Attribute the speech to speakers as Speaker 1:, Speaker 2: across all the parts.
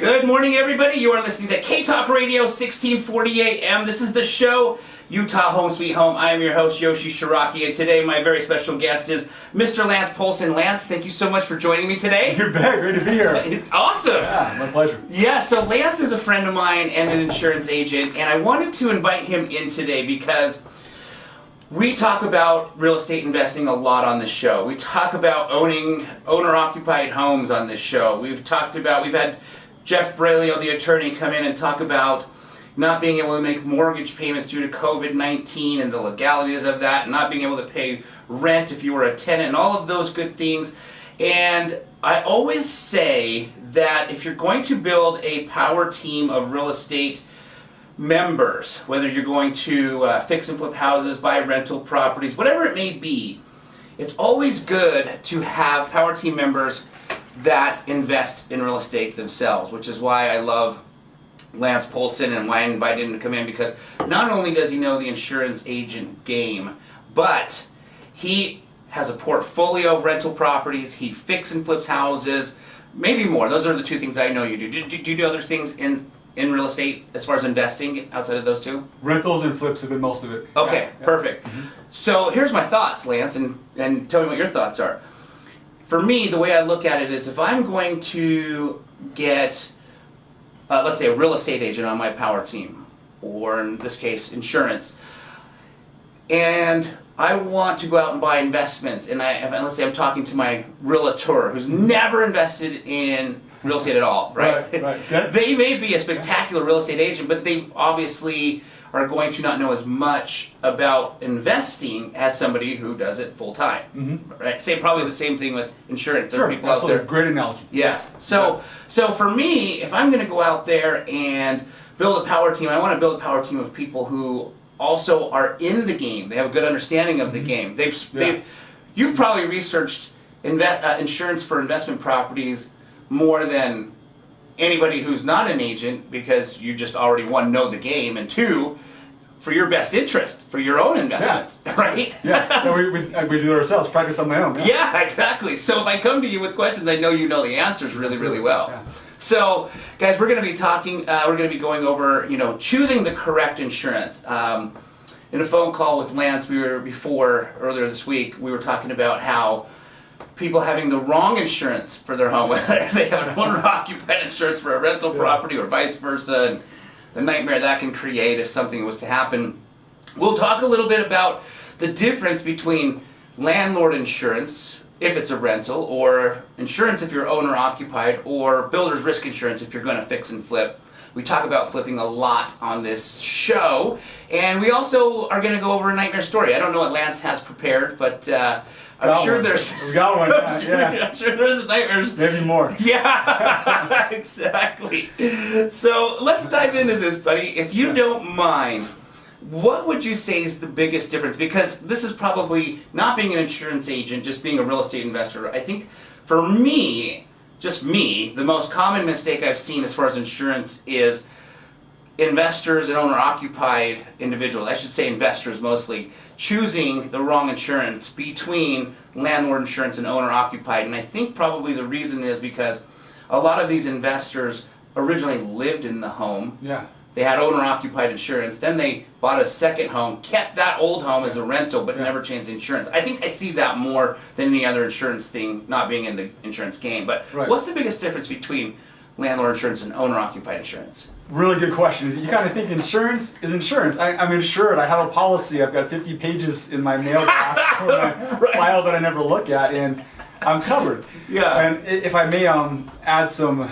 Speaker 1: Good morning, everybody. You are listening to K-Talk Radio, 1640 AM. This is the show, Utah Home Sweet Home. I am your host, Yoshi Shiraki, and today my very special guest is Mr. Lance Polson. Lance, thank you so much for joining me today.
Speaker 2: You bet. Great to be here.
Speaker 1: Awesome.
Speaker 2: Yeah, my pleasure.
Speaker 1: Yeah, so Lance is a friend of mine and an insurance agent, and I wanted to invite him in today because we talk about real estate investing a lot on this show. We talk about owning owner-occupied homes on this show. We've had Jeff Braylio, the attorney, come in and talk about not being able to make mortgage payments due to COVID-19 and the legalities of that, and not being able to pay rent if you were a tenant, and all of those good things. And I always say that if you're going to build a power team of real estate members, whether you're going to fix and flip houses, buy rental properties, whatever it may be, it's always good to have power team members that invest in real estate themselves, which is why I love Lance Polson and why I invited him to come in, because not only does he know the insurance agent game, but he has a portfolio of rental properties, he fixes and flips houses, maybe more. Those are the two things I know you do. Do you do other things in real estate as far as investing outside of those two?
Speaker 2: Rentals and flips have been most of it.
Speaker 1: Okay,
Speaker 2: yeah.
Speaker 1: Perfect. Mm-hmm. So here's my thoughts, Lance, and tell me what your thoughts are. For me, the way I look at it is if I'm going to get, let's say, a real estate agent on my power team, or in this case, insurance, and I want to go out and buy investments, and let's say I'm talking to my realtor who's never invested in real estate at all, right?
Speaker 2: Right. Okay.
Speaker 1: They may be a spectacular real estate agent, but they obviously are going to not know as much about investing as somebody who does it full time, right? Probably the same thing with insurance. There
Speaker 2: Sure,
Speaker 1: are people
Speaker 2: absolutely.
Speaker 1: out there.
Speaker 2: Great analogy.
Speaker 1: Yes. So for me, if I'm going to go out there and build a power team, I want to build a power team of people who also are in the game. They have a good understanding of the game. You've probably researched insurance for investment properties more than anybody who's not an agent, because you just already, one, know the game, and two, for your best interest, for your own investments, right?
Speaker 2: Yeah, we do it ourselves, practice on my own.
Speaker 1: Yeah, exactly. So if I come to you with questions, I know you know the answers really, really well.
Speaker 2: Yeah.
Speaker 1: So, guys, we're going to be talking, we're going to be going over, choosing the correct insurance. In a phone call with Lance earlier this week, we were talking about how people having the wrong insurance for their home, whether they have an owner-occupied insurance for a rental property or vice versa, and the nightmare that can create if something was to happen. We'll talk a little bit about the difference between landlord insurance, if it's a rental, or insurance if you're owner-occupied, or builder's risk insurance if you're going to fix and flip. We talk about flipping a lot on this show, and we also are going to go over a nightmare story. I don't know what Lance has prepared, but I'm sure there's...
Speaker 2: We got one, yeah.
Speaker 1: I'm sure there's nightmares.
Speaker 2: Maybe more.
Speaker 1: Yeah, exactly. So let's dive into this, buddy. If you don't mind, what would you say is the biggest difference? Because this is probably not being an insurance agent, just being a real estate investor. I think for me, just me, the most common mistake I've seen as far as insurance is investors and owner-occupied individuals, I should say investors mostly, choosing the wrong insurance between landlord insurance and owner-occupied. And I think probably the reason is because a lot of these investors originally lived in the home.
Speaker 2: Yeah.
Speaker 1: They had owner-occupied insurance, then they bought a second home, kept that old home as a rental, but never changed the insurance. I think I see that more than any other insurance thing, not being in the insurance game. But what's the biggest difference between landlord insurance and owner-occupied insurance?
Speaker 2: Really good question. You kind of think insurance is insurance. I'm insured. I have a policy. I've got 50 pages in my mailbox or my files that I never look at, and I'm covered.
Speaker 1: Yeah.
Speaker 2: And if I may add some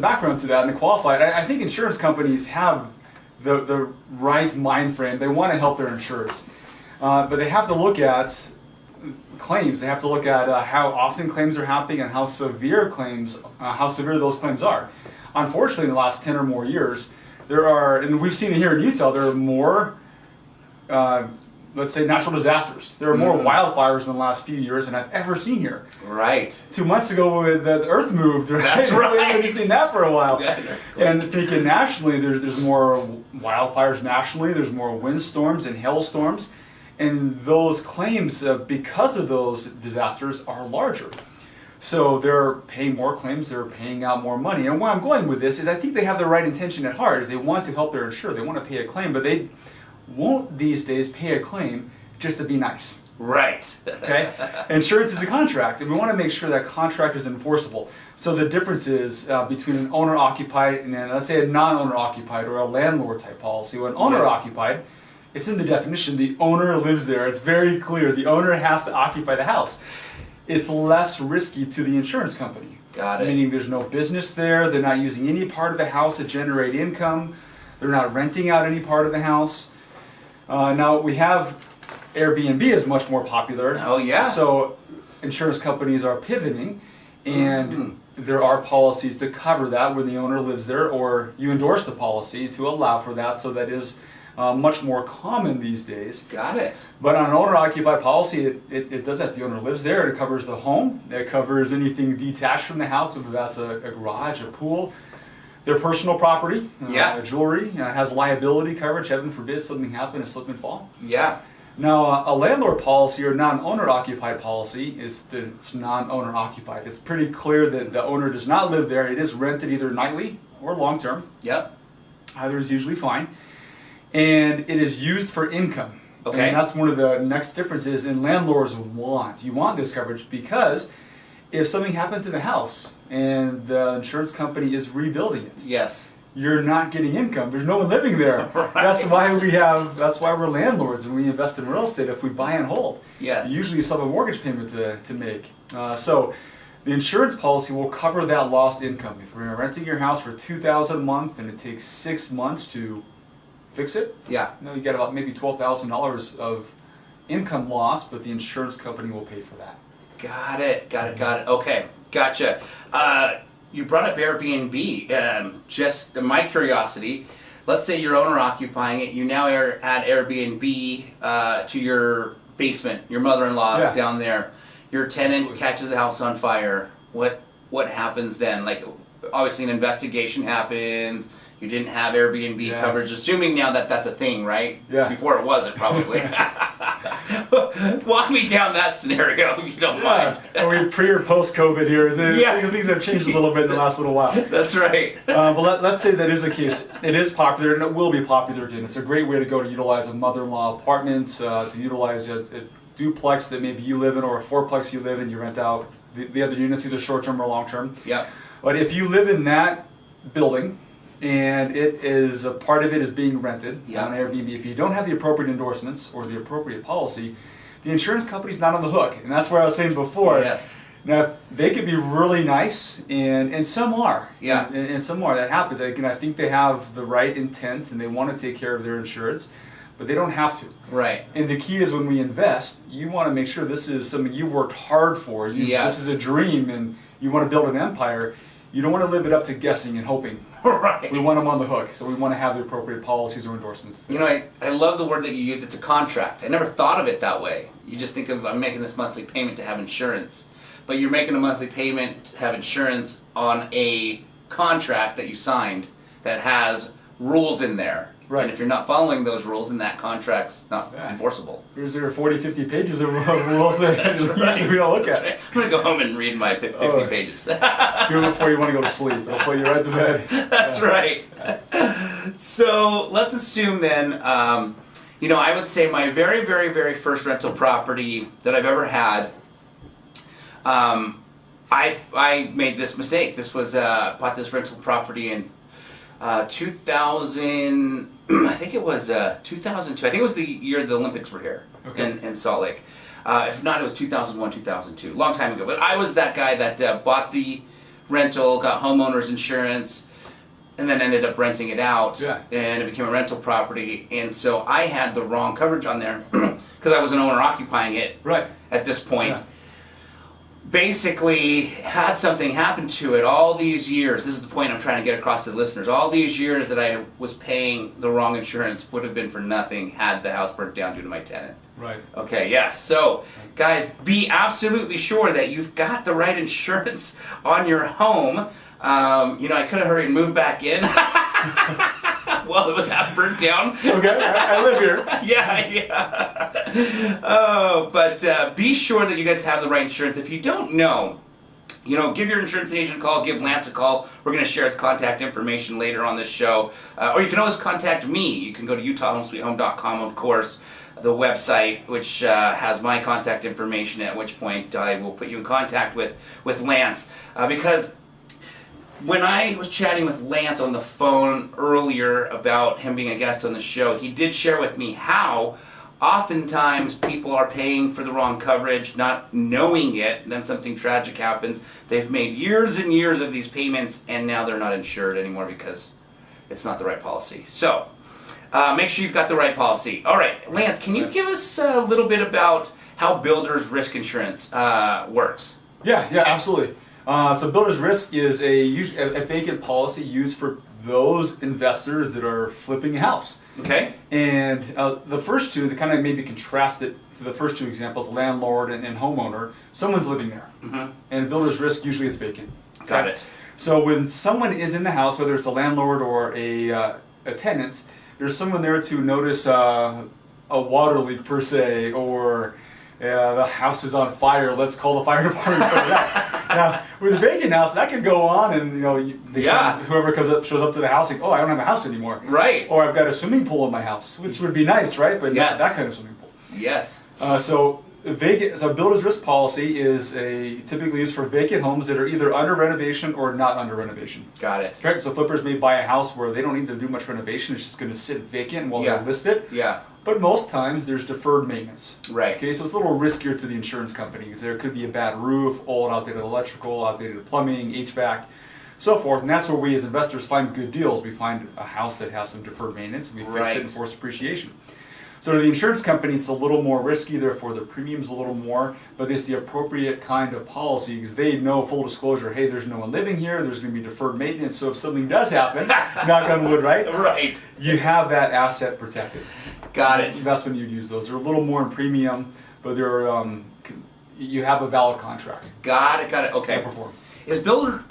Speaker 2: background to that and qualify it, I think insurance companies have the right mind frame. They want to help their insurers, but they have to look at claims. They have to look at how often claims are happening and how severe those claims are. Unfortunately, in the last 10 or more years, there are, and we've seen it here in Utah, there are more, let's say, natural disasters. There are more wildfires in the last few years than I've ever seen here.
Speaker 1: Right.
Speaker 2: 2 months ago, the earth moved. Right?
Speaker 1: That's right.
Speaker 2: We haven't seen that for a while.
Speaker 1: Yeah,
Speaker 2: and thinking nationally, there's more wildfires nationally. There's more windstorms and hailstorms, and those claims because of those disasters are larger. So they're paying more claims, they're paying out more money. And where I'm going with this is I think they have the right intention at heart, is they want to help their insured, they want to pay a claim, but they won't these days pay a claim just to be nice.
Speaker 1: Right.
Speaker 2: Okay? Insurance is a contract, and we want to make sure that contract is enforceable. So the difference is between an owner-occupied and then, let's say, a non-owner-occupied or a landlord-type policy. When owner-occupied, it's in the definition, the owner lives there. It's very clear. The owner has to occupy the house. It's less risky to the insurance company.
Speaker 1: Got it.
Speaker 2: Meaning there's no business there, they're not using any part of the house to generate income, they're not renting out any part of the house. Now we have Airbnb is much more popular.
Speaker 1: Oh yeah.
Speaker 2: So insurance companies are pivoting, and there are policies to cover that where the owner lives there, or you endorse the policy to allow for that. So that is much more common these days.
Speaker 1: Got it.
Speaker 2: But on an owner-occupied policy, it does that. The owner lives there. It covers the home. It covers anything detached from the house, whether that's a garage, a pool, their personal property, jewelry. It has liability coverage. Heaven forbid something happen, a slip and fall.
Speaker 1: Yeah.
Speaker 2: Now, a landlord policy or non-owner-occupied policy it's non-owner-occupied. It's pretty clear that the owner does not live there. It is rented either nightly or long-term.
Speaker 1: Yep.
Speaker 2: Either is usually fine. And it is used for income.
Speaker 1: Okay.
Speaker 2: And that's one of the next differences. And landlords you want this coverage, because if something happened to the house and the insurance company is rebuilding it,
Speaker 1: Yes.
Speaker 2: you're not getting income. There's no one living there.
Speaker 1: Right.
Speaker 2: That's why we're landlords and we invest in real estate. If we buy and hold,
Speaker 1: Yes.
Speaker 2: usually you still have a mortgage payment to make. So the insurance policy will cover that lost income. If we're renting your house for $2,000 a month and it takes 6 months to fix it,
Speaker 1: Yeah.
Speaker 2: you get about maybe $12,000 of income loss, but the insurance company will pay for that.
Speaker 1: Got it. Okay. Gotcha. You brought up Airbnb. Just my curiosity, let's say you're owner occupying it, you now add Airbnb to your basement, your mother-in-law down there. Your tenant catches the house on fire. What happens then? Like, obviously an investigation happens. You didn't have Airbnb coverage, assuming now that that's a thing, right?
Speaker 2: Yeah.
Speaker 1: Before it wasn't, probably. Walk me down that scenario, if you don't mind.
Speaker 2: Are we pre or post COVID here? Things have changed a little bit in the last little while.
Speaker 1: That's right.
Speaker 2: But let's say that is the case. It is popular, and it will be popular again. It's a great way to go to utilize a mother-in-law apartment, to utilize a duplex that maybe you live in, or a fourplex you live in. You rent out the other units, either short-term or long-term.
Speaker 1: Yeah.
Speaker 2: But if you live in that building, and it is a part of it is being rented on Airbnb, if you don't have the appropriate endorsements or the appropriate policy, the insurance company's not on the hook. And that's where I was saying before.
Speaker 1: Yes.
Speaker 2: Now, they could be really nice, and some are.
Speaker 1: Yeah.
Speaker 2: And some are. That happens. Again, I think they have the right intent and they want to take care of their insureds, but they don't have to.
Speaker 1: Right.
Speaker 2: And the key is when we invest, you want to make sure this is something you've worked hard for. This is a dream, and you want to build an empire. You don't want to live it up to guessing and hoping.
Speaker 1: Right.
Speaker 2: We want them on the hook, so we want to have the appropriate policies or endorsements.
Speaker 1: You know, I love the word that you use. It's a contract. I never thought of it that way. You just think of, I'm making this monthly payment to have insurance. But you're making a monthly payment to have insurance on a contract that you signed that has rules in there.
Speaker 2: Right.
Speaker 1: And if you're not following those rules, then that contract's not enforceable.
Speaker 2: Here's there 40, 50 pages of rules that
Speaker 1: right.
Speaker 2: we don't look at.
Speaker 1: Right. I'm going to go home and read my 50 pages.
Speaker 2: Do it before you want to go to sleep. It'll put you right to bed.
Speaker 1: That's right. So let's assume then, I would say my very, very, very first rental property that I've ever had, I made this mistake. This was, bought this rental property in 2000, I think it was 2002. I think it was the year the Olympics were here in Salt Lake. If not, it was 2001, 2002. Long time ago. But I was that guy that bought the rental, got homeowners insurance, and then ended up renting it out.
Speaker 2: Yeah.
Speaker 1: And it became a rental property. And so I had the wrong coverage on there because I was an owner occupying it at this point. Yeah. Basically had something happen to it all these years. This is the point I'm trying to get across to the listeners. All these years that I was paying the wrong insurance would have been for nothing had the house burnt down due to my tenant.
Speaker 2: Right.
Speaker 1: Okay, yes. So, guys, be absolutely sure that you've got the right insurance on your home. I could have hurried and moved back in. Well, it was half burnt down.
Speaker 2: Okay, I live here.
Speaker 1: Yeah. Oh, but be sure that you guys have the right insurance. If you don't know, give your insurance agent a call, give Lance a call. We're going to share his contact information later on this show. Or you can always contact me. You can go to utahhomesweethome.com, of course, the website, which has my contact information, at which point I will put you in contact with Lance. Because when I was chatting with Lance on the phone earlier about him being a guest on the show, he did share with me how oftentimes people are paying for the wrong coverage, not knowing it, and then something tragic happens. They've made years and years of these payments, and now they're not insured anymore because it's not the right policy. So, make sure you've got the right policy. All right, Lance, can you give us a little bit about how Builder's Risk Insurance works?
Speaker 2: Yeah, absolutely. So Builder's Risk is a vacant policy used for those investors that are flipping a house.
Speaker 1: Okay.
Speaker 2: And the first two, to kind of maybe contrast it to the first two examples, landlord and homeowner, someone's living there. Mm-hmm. And Builder's Risk, usually it's vacant.
Speaker 1: Got it.
Speaker 2: So when someone is in the house, whether it's a landlord or a tenant, there's someone there to notice a water leak per se, or the house is on fire, let's call the fire department for that. Now, with a vacant house, that could go on, and whoever shows up to the house, like, oh, I don't have a house anymore.
Speaker 1: Right.
Speaker 2: Or I've got a swimming pool in my house, which would be nice, right? But not that kind of swimming pool.
Speaker 1: Yes.
Speaker 2: So Builder's Risk policy is typically used for vacant homes that are either under renovation or not under renovation.
Speaker 1: Got it.
Speaker 2: Right. So flippers may buy a house where they don't need to do much renovation; it's just going to sit vacant while they list it.
Speaker 1: Yeah.
Speaker 2: But most times there's deferred maintenance.
Speaker 1: Right.
Speaker 2: Okay, so it's a little riskier to the insurance companies. There could be a bad roof, old outdated electrical, outdated plumbing, HVAC, so forth. And that's where we as investors find good deals. We find a house that has some deferred maintenance, and we fix it and force appreciation. So to the insurance company, it's a little more risky, therefore the premium's a little more, but it's the appropriate kind of policy because they know, full disclosure, hey, there's no one living here, there's going to be deferred maintenance, so if something does happen, knock on wood, right?
Speaker 1: Right.
Speaker 2: You have that asset protected.
Speaker 1: Got it.
Speaker 2: That's when you'd use those. They're a little more in premium, but they're you have a valid contract.
Speaker 1: Got it. Okay.
Speaker 2: Perform.
Speaker 1: Is Builder?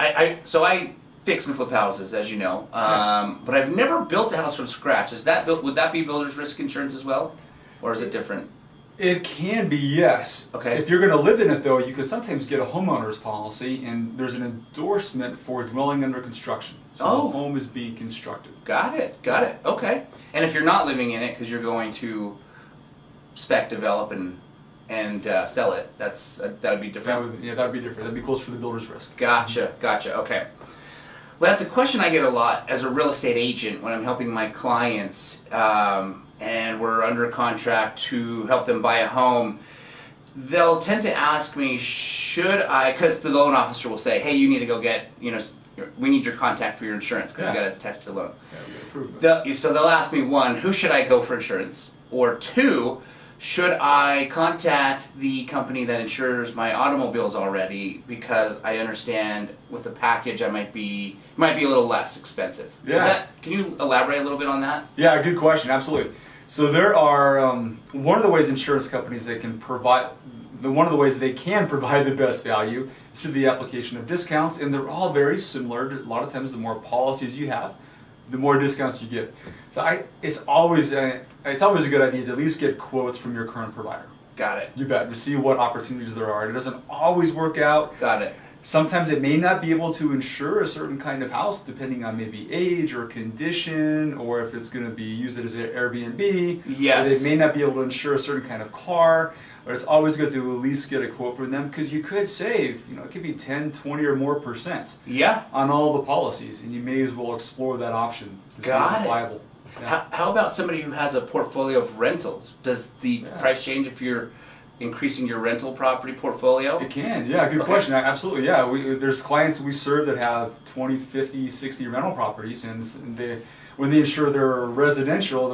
Speaker 1: So I fix and flip houses, as you know, but I've never built a house from scratch. Would that be Builder's Risk Insurance as well, or is it different?
Speaker 2: It can be, yes.
Speaker 1: Okay.
Speaker 2: If you're going to live in it, though, you could sometimes get a homeowner's policy, and there's an endorsement for dwelling under construction. So the home is being constructed.
Speaker 1: Got it. Okay. And if you're not living in it because you're going to spec, develop, and sell it, that'd be different.
Speaker 2: That'd be different. That'd be closer to the Builder's Risk.
Speaker 1: Gotcha. Okay. Well, that's a question I get a lot as a real estate agent when I'm helping my clients, and we're under contract to help them buy a home. They'll tend to ask me, because the loan officer will say, hey, you need to go get, we need your contact for your insurance because we got to attach to the loan.
Speaker 2: Yeah, we got to prove it.
Speaker 1: So they'll ask me, one, who should I go for insurance? Or two, should I contact the company that insures my automobiles already because I understand with a package it might be a little less expensive.
Speaker 2: Yeah.
Speaker 1: Can you elaborate a little bit on that?
Speaker 2: Yeah, good question. Absolutely. So there are one of the ways insurance companies they can provide the best value is through the application of discounts, and they're all very similar. A lot of times, the more policies you have, the more discounts you get. So it's always a good idea to at least get quotes from your current provider.
Speaker 1: Got it.
Speaker 2: You bet. To see what opportunities there are. It doesn't always work out.
Speaker 1: Got it.
Speaker 2: Sometimes it may not be able to insure a certain kind of house depending on maybe age or condition, or if it's going to be used as an Airbnb.
Speaker 1: Yes.
Speaker 2: Or they may not be able to insure a certain kind of car. But it's always good to at least get a quote from them because you could save, it could be 10, 20 or more % on all the policies, and you may as well explore that option to see if it's viable. Yeah.
Speaker 1: How about somebody who has a portfolio of rentals? Does the price change if you're increasing your rental property portfolio?
Speaker 2: It can, good question. Absolutely, there's clients we serve that have 20, 50, 60 rental properties, and when they insure their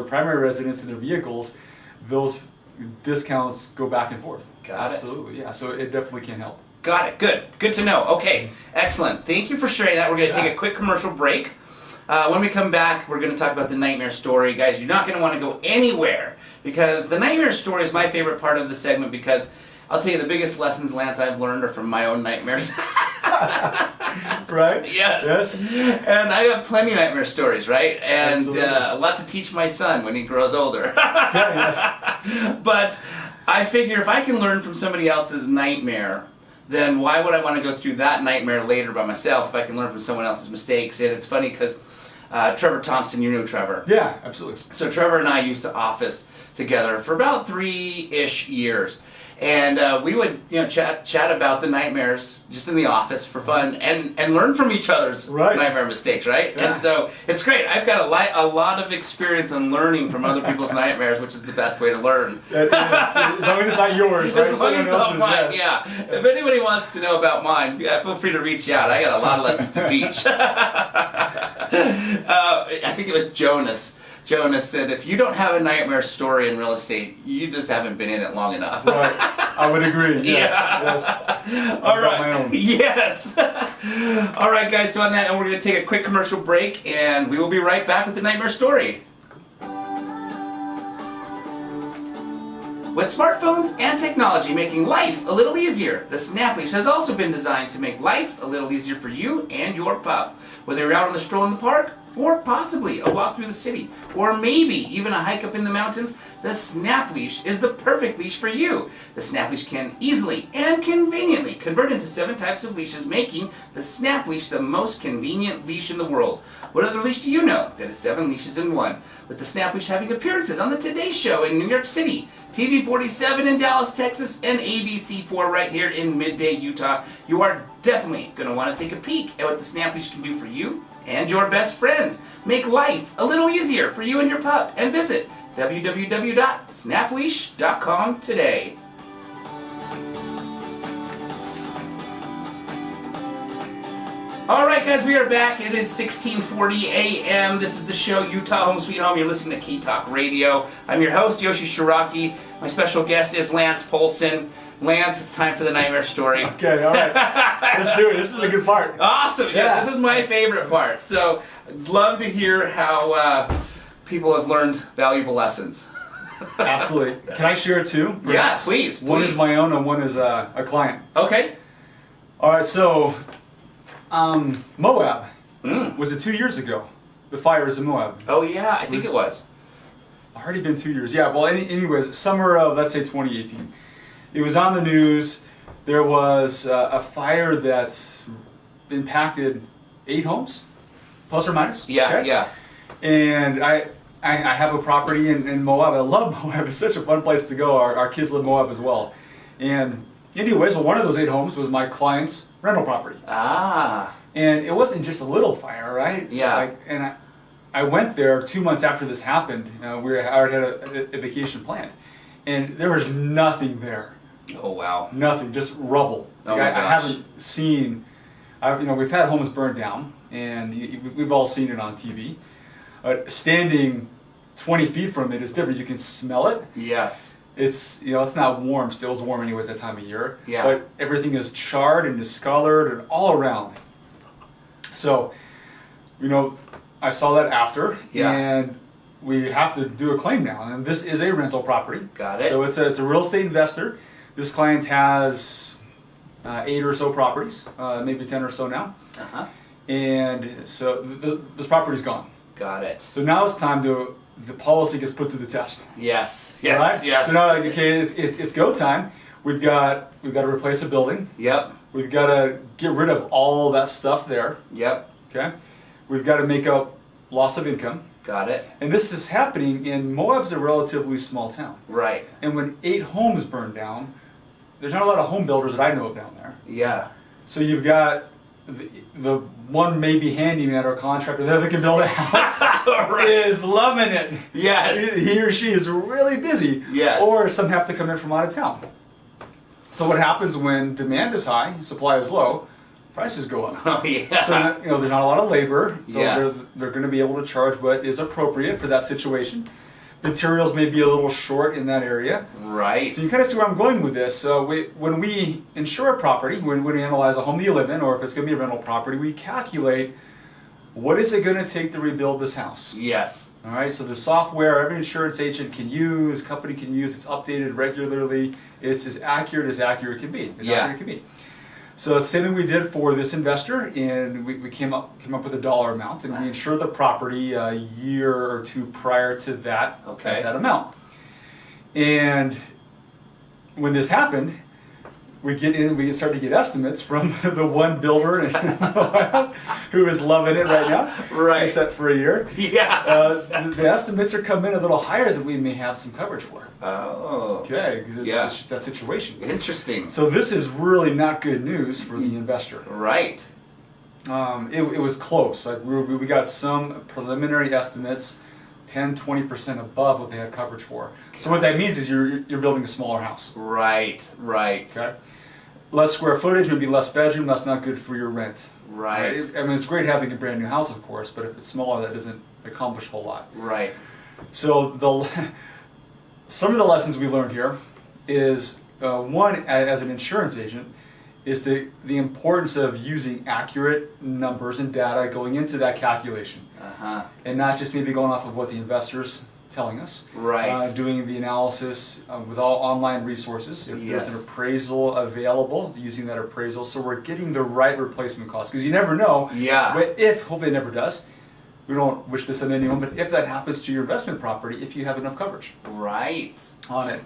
Speaker 2: primary residence and their vehicles, those discounts go back and forth.
Speaker 1: Got it.
Speaker 2: Absolutely, so it definitely can help.
Speaker 1: Got it. Good to know. Okay, excellent. Thank you for sharing that. We're going to take a quick commercial break. When we come back, we're going to talk about the nightmare story. Guys, you're not going to want to go anywhere because the nightmare story is my favorite part of the segment because I'll tell you the biggest lessons, Lance, I've learned are from my own nightmares.
Speaker 2: Right?
Speaker 1: Yes. And I have plenty of nightmare stories, right? And a lot to teach my son when he grows older. But I figure if I can learn from somebody else's nightmare, then why would I want to go through that nightmare later by myself if I can learn from someone else's mistakes? And it's funny because Trevor Thompson, you know Trevor.
Speaker 2: Yeah, absolutely.
Speaker 1: So Trevor and I used to office together for about 3-ish years. And we would, chat about the nightmares just in the office for fun and learn from each other's nightmare mistakes, right?
Speaker 2: Yeah.
Speaker 1: And so it's great. I've got a lot of experience in learning from other people's nightmares, which is the best way to learn.
Speaker 2: As long as it's not yours, right?
Speaker 1: As long as it's not mine, yeah. If anybody wants to know about mine, feel free to reach out. I got a lot of lessons to teach. I think it was Jonas. Jonas said, if you don't have a nightmare story in real estate, you just haven't been in it long enough.
Speaker 2: Right. I would agree. Yes.
Speaker 1: Yeah.
Speaker 2: Yes.
Speaker 1: All right. Yes. All right, guys. So on that, we're going to take a quick commercial break, and we will be right back with the nightmare story. With smartphones and technology making life a little easier, the Snap Leash has also been designed to make life a little easier for you and your pup. Whether you're out on the stroll in the park, or possibly a walk through the city, or maybe even a hike up in the mountains, the Snap Leash is the perfect leash for you. The Snap Leash can easily and conveniently convert into 7 types of leashes, making the Snap Leash the most convenient leash in the world. What other leash do you know that is 7 leashes in one? With the Snap Leash having appearances on the Today Show in New York City, TV 47 in Dallas, Texas, and ABC 4 right here in Midday, Utah, you are definitely going to want to take a peek at what the Snap Leash can do for you and your best friend. Make life a little easier for you and your pup, and visit www.snapleash.com today. All right, guys, we are back. It is 16:40 a.m. This is the show Utah Home Sweet Home. You're listening to K-Talk Radio. I'm your host, Yoshi Shiraki. My special guest is Lance Polson. Lance, it's time for the nightmare story.
Speaker 2: Okay, all right. Let's do it. This is the good part.
Speaker 1: Awesome. Yeah, this is my favorite part. So, I'd love to hear how people have learned valuable lessons.
Speaker 2: Absolutely. Can I share 2?
Speaker 1: Yeah, please.
Speaker 2: One is my own and one is a client.
Speaker 1: Okay.
Speaker 2: All right, so Moab. Was it 2 years ago? The fires in Moab.
Speaker 1: Oh, yeah, I think it was.
Speaker 2: Already been 2 years. Yeah, well, anyways, summer of, let's say, 2018. It was on the news. There was a fire that's impacted 8 homes, plus or minus.
Speaker 1: Yeah,
Speaker 2: okay?
Speaker 1: yeah.
Speaker 2: And I have a property in Moab. I love Moab. It's such a fun place to go. Our kids live in Moab as well. And anyways, well, one of those 8 homes was my client's rental property.
Speaker 1: Ah.
Speaker 2: And it wasn't just a little fire, right?
Speaker 1: Yeah.
Speaker 2: I went there 2 months after this happened. I already had a vacation planned. And there was nothing there.
Speaker 1: Oh, wow.
Speaker 2: Nothing, just rubble.
Speaker 1: Oh, my
Speaker 2: I
Speaker 1: gosh.
Speaker 2: haven't seen, we've had homes burned down, and we've all seen it on TV. Standing 20 feet from it is different. You can smell it.
Speaker 1: Yes.
Speaker 2: It's it's not warm. Still, it's warm anyways that time of year.
Speaker 1: Yeah.
Speaker 2: But everything is charred and discolored and all around. So, I saw that after, and we have to do a claim now. And this is a rental property.
Speaker 1: Got it.
Speaker 2: So it's a real estate investor. This client has 8 or so properties, maybe 10 or so now.
Speaker 1: Uh-huh.
Speaker 2: And so this property's gone.
Speaker 1: Got it.
Speaker 2: So now it's time the policy gets put to the test.
Speaker 1: Yes. Yes.
Speaker 2: Right?
Speaker 1: Yes.
Speaker 2: So now, okay, it's go time. We've got to replace a building.
Speaker 1: Yep.
Speaker 2: We've got to get rid of all that stuff there.
Speaker 1: Yep.
Speaker 2: Okay. We've got to make up loss of income.
Speaker 1: Got it.
Speaker 2: And this is happening in Moab's a relatively small town.
Speaker 1: Right.
Speaker 2: And when 8 homes burn down, there's not a lot of home builders that I know of down there.
Speaker 1: Yeah.
Speaker 2: So you've got the one maybe handyman or contractor that can build a house is loving it.
Speaker 1: Yes.
Speaker 2: He or she is really busy.
Speaker 1: Yes.
Speaker 2: Or some have to come in from out of town. So what happens when demand is high, supply is low, prices go up.
Speaker 1: Oh, yeah.
Speaker 2: So there's not a lot of labor, so
Speaker 1: Yeah.
Speaker 2: they're going to be able to charge what is appropriate for that situation. Materials may be a little short in that area.
Speaker 1: Right.
Speaker 2: So you kind of see where I'm going with this. So when we insure a property, when we analyze a home that you live in, or if it's going to be a rental property, we calculate what is it going to take to rebuild this house.
Speaker 1: Yes.
Speaker 2: All right. So there's software every insurance agent can use, company can use. It's updated regularly. It's as accurate can be. Accurate can be. So it's the same thing we did for this investor, and we came up with a dollar amount, and we insured the property a year or 2 prior to that,
Speaker 1: Okay.
Speaker 2: that amount. And when this happened, we get in, we start to get estimates from the one builder who is loving it right now.
Speaker 1: Right.
Speaker 2: He's set for a year.
Speaker 1: Yeah.
Speaker 2: The estimates are coming a little higher than we may have some coverage for.
Speaker 1: Oh.
Speaker 2: Okay, because it's just that situation.
Speaker 1: Interesting.
Speaker 2: So this is really not good news for the investor.
Speaker 1: Right.
Speaker 2: It was close. Like we got some preliminary estimates, 10-20% above what they had coverage for. So what that means is you're building a smaller house.
Speaker 1: Right.
Speaker 2: Okay. Less square footage would be less bedroom. That's not good for your rent.
Speaker 1: Right.
Speaker 2: I mean, it's great having a brand new house, of course, but if it's smaller, that doesn't accomplish a whole lot.
Speaker 1: Right.
Speaker 2: So some of the lessons we learned here is one, as an insurance agent, is the importance of using accurate numbers and data going into that calculation, and not just maybe going off of what the investor's telling us.
Speaker 1: Right.
Speaker 2: Doing the analysis with all online resources. If there's an appraisal available, using that appraisal, so we're getting the right replacement cost. Because you never know.
Speaker 1: Yeah.
Speaker 2: But hopefully it never does. We don't wish this on anyone, but if that happens to your investment property, if you have enough coverage.
Speaker 1: Right.
Speaker 2: On it.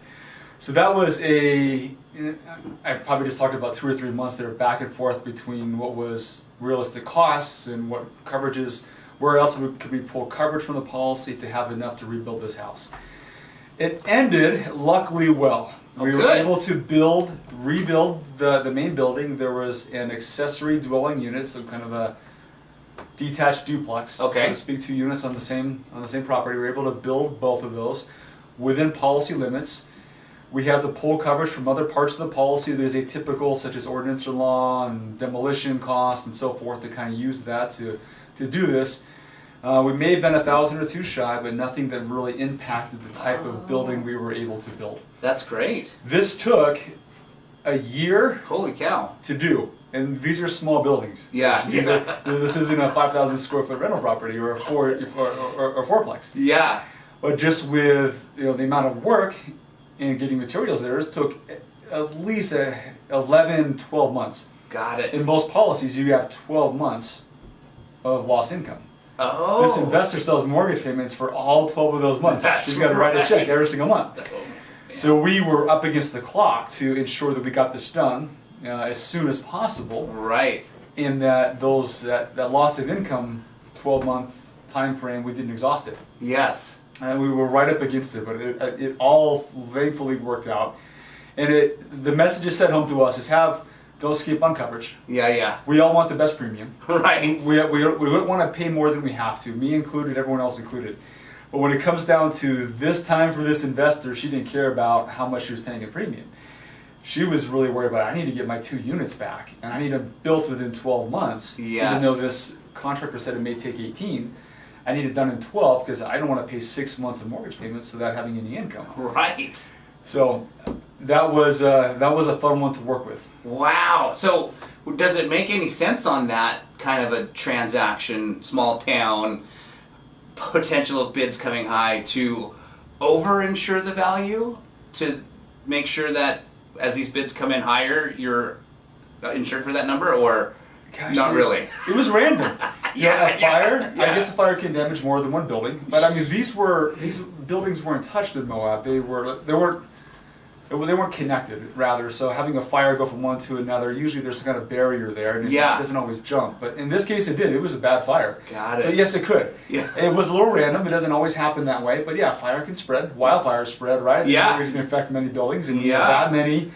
Speaker 2: So that was I probably just talked about 2 or 3 months there back and forth between what was realistic costs and what coverages, where else could we pull coverage from the policy to have enough to rebuild this house. It ended luckily well. We were able to rebuild the main building. There was an accessory dwelling unit, so kind of a detached duplex, so to speak, 2 units on the same property. We were able to build both of those within policy limits. We have the pull coverage from other parts of the policy. There's atypical, such as ordinance or law and demolition costs and so forth, to kind of use that to do this. We may have been $1,000 or $2,000 shy, but nothing that really impacted the type of building we were able to build.
Speaker 1: That's great.
Speaker 2: This took a year.
Speaker 1: Holy cow.
Speaker 2: To do. And these are small buildings.
Speaker 1: Yeah.
Speaker 2: This isn't a 5,000 square foot rental property or a fourplex.
Speaker 1: Yeah.
Speaker 2: But just with the amount of work and getting materials there, it took at least 11, 12 months.
Speaker 1: Got it.
Speaker 2: In most policies, you have 12 months of lost income.
Speaker 1: Oh.
Speaker 2: This investor still has mortgage payments for all 12 of those months. She's got to write a check every single month. So we were up against the clock to ensure that we got this done as soon as possible.
Speaker 1: Right.
Speaker 2: In that that loss of income 12-month time frame, we didn't exhaust it.
Speaker 1: Yes.
Speaker 2: And we were right up against it, but it all thankfully worked out. And the message is sent home to us is don't skip on coverage.
Speaker 1: Yeah.
Speaker 2: We all want the best premium.
Speaker 1: Right.
Speaker 2: We wouldn't want to pay more than we have to, me included, everyone else included. But when it comes down to this time for this investor, she didn't care about how much she was paying in premium. She was really worried about, I need to get my 2 units back, and I need them built within 12 months.
Speaker 1: Yes.
Speaker 2: Even though this contractor said it may take 18, I need it done in 12 because I don't want to pay 6 months of mortgage payments without having any income.
Speaker 1: Right.
Speaker 2: So that was a fun one to work with.
Speaker 1: Wow. So does it make any sense on that kind of a transaction, small town, potential of bids coming high, to over-insure the value to make sure that as these bids come in higher, you're insured for that number, or not really?
Speaker 2: It was random.
Speaker 1: Yeah,
Speaker 2: a fire.
Speaker 1: yeah.
Speaker 2: I guess a fire can damage more than one building, but I mean these buildings weren't touched in Moab. They weren't connected, rather. So having a fire go from one to another, usually there's some kind of barrier there, and it doesn't always jump. But in this case, it did. It was a bad fire.
Speaker 1: Got it.
Speaker 2: So yes, it could.
Speaker 1: Yeah.
Speaker 2: It was a little random. It doesn't always happen that way. But yeah, fire can spread. Wildfires spread, right?
Speaker 1: Yeah.
Speaker 2: It can affect many buildings, and that many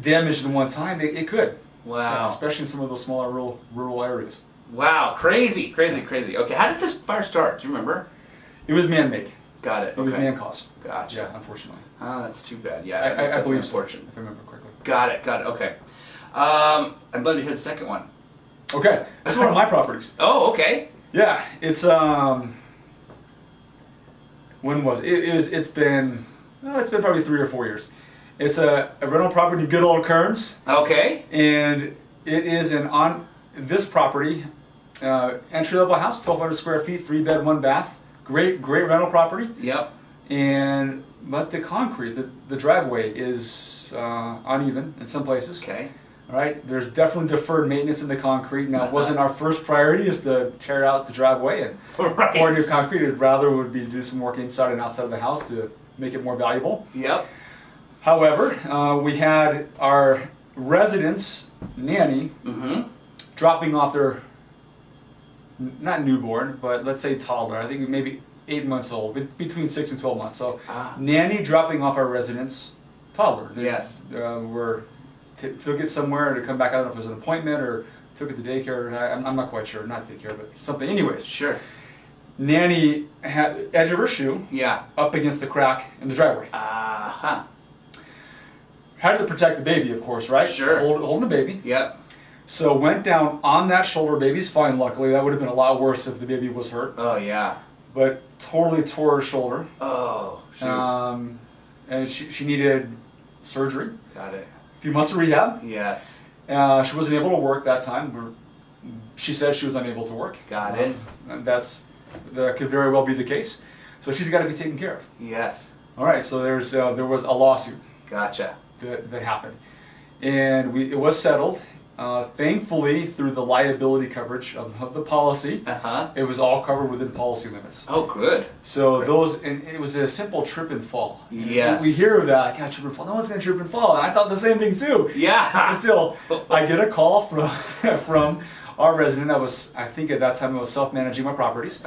Speaker 2: damaged in one time, it could.
Speaker 1: Wow.
Speaker 2: Especially in some of those smaller rural areas.
Speaker 1: Wow. Crazy. Okay. How did this fire start? Do you remember?
Speaker 2: It was man-made.
Speaker 1: Got it.
Speaker 2: It was man-caused.
Speaker 1: Gotcha.
Speaker 2: Yeah, unfortunately.
Speaker 1: Oh, that's too bad. Yeah, that's
Speaker 2: I believe
Speaker 1: unfortunate.
Speaker 2: so, if I remember correctly.
Speaker 1: Got it. Okay. I'd love to hear the second one.
Speaker 2: Okay, that's one of my properties.
Speaker 1: Oh, okay.
Speaker 2: Yeah, it's when was it? It's been probably 3 or 4 years. It's a rental property, good old Kearns.
Speaker 1: Okay.
Speaker 2: And it is this property, entry-level house, 1,200 square feet, 3-bed, 1 bath. Great rental property.
Speaker 1: Yep.
Speaker 2: But the concrete, the driveway is uneven in some places.
Speaker 1: Okay.
Speaker 2: All right. There's definitely deferred maintenance in the concrete. Now, it wasn't our first priority is to tear out the driveway and pour new concrete. It rather would be to do some work inside and outside of the house to make it more valuable.
Speaker 1: Yep.
Speaker 2: However, we had our residence nanny dropping off their, not newborn, but let's say toddler, I think maybe 8 months old, between 6 and 12 months. So nanny dropping off our residence toddler.
Speaker 1: Yes.
Speaker 2: Took it somewhere to come back. I don't know if it was an appointment or took it to daycare. I'm not quite sure. Not daycare, but something. Anyways.
Speaker 1: Sure.
Speaker 2: Nanny had edge of her shoe up against the crack in the driveway. Had to protect the baby, of course, right?
Speaker 1: Sure.
Speaker 2: Holding the baby.
Speaker 1: Yep.
Speaker 2: So went down on that shoulder. Baby's fine, luckily. That would have been a lot worse if the baby was hurt.
Speaker 1: Oh, yeah.
Speaker 2: But totally tore her shoulder.
Speaker 1: Oh, shoot.
Speaker 2: And she needed surgery.
Speaker 1: Got it.
Speaker 2: A few months of rehab.
Speaker 1: Yes.
Speaker 2: She wasn't able to work that time. She said she was unable to work.
Speaker 1: Got it.
Speaker 2: And that could very well be the case. So she's got to be taken care of.
Speaker 1: Yes.
Speaker 2: All right. So there was a lawsuit.
Speaker 1: Gotcha.
Speaker 2: That happened, and it was settled. Thankfully, through the liability coverage of the policy, it was all covered within policy limits.
Speaker 1: Oh, good.
Speaker 2: So and it was a simple trip and fall.
Speaker 1: Yes.
Speaker 2: We hear of that, trip and fall. No one's gonna trip and fall, and I thought the same thing too.
Speaker 1: Yeah.
Speaker 2: Until I get a call from our resident. I think at that time I was self-managing my properties.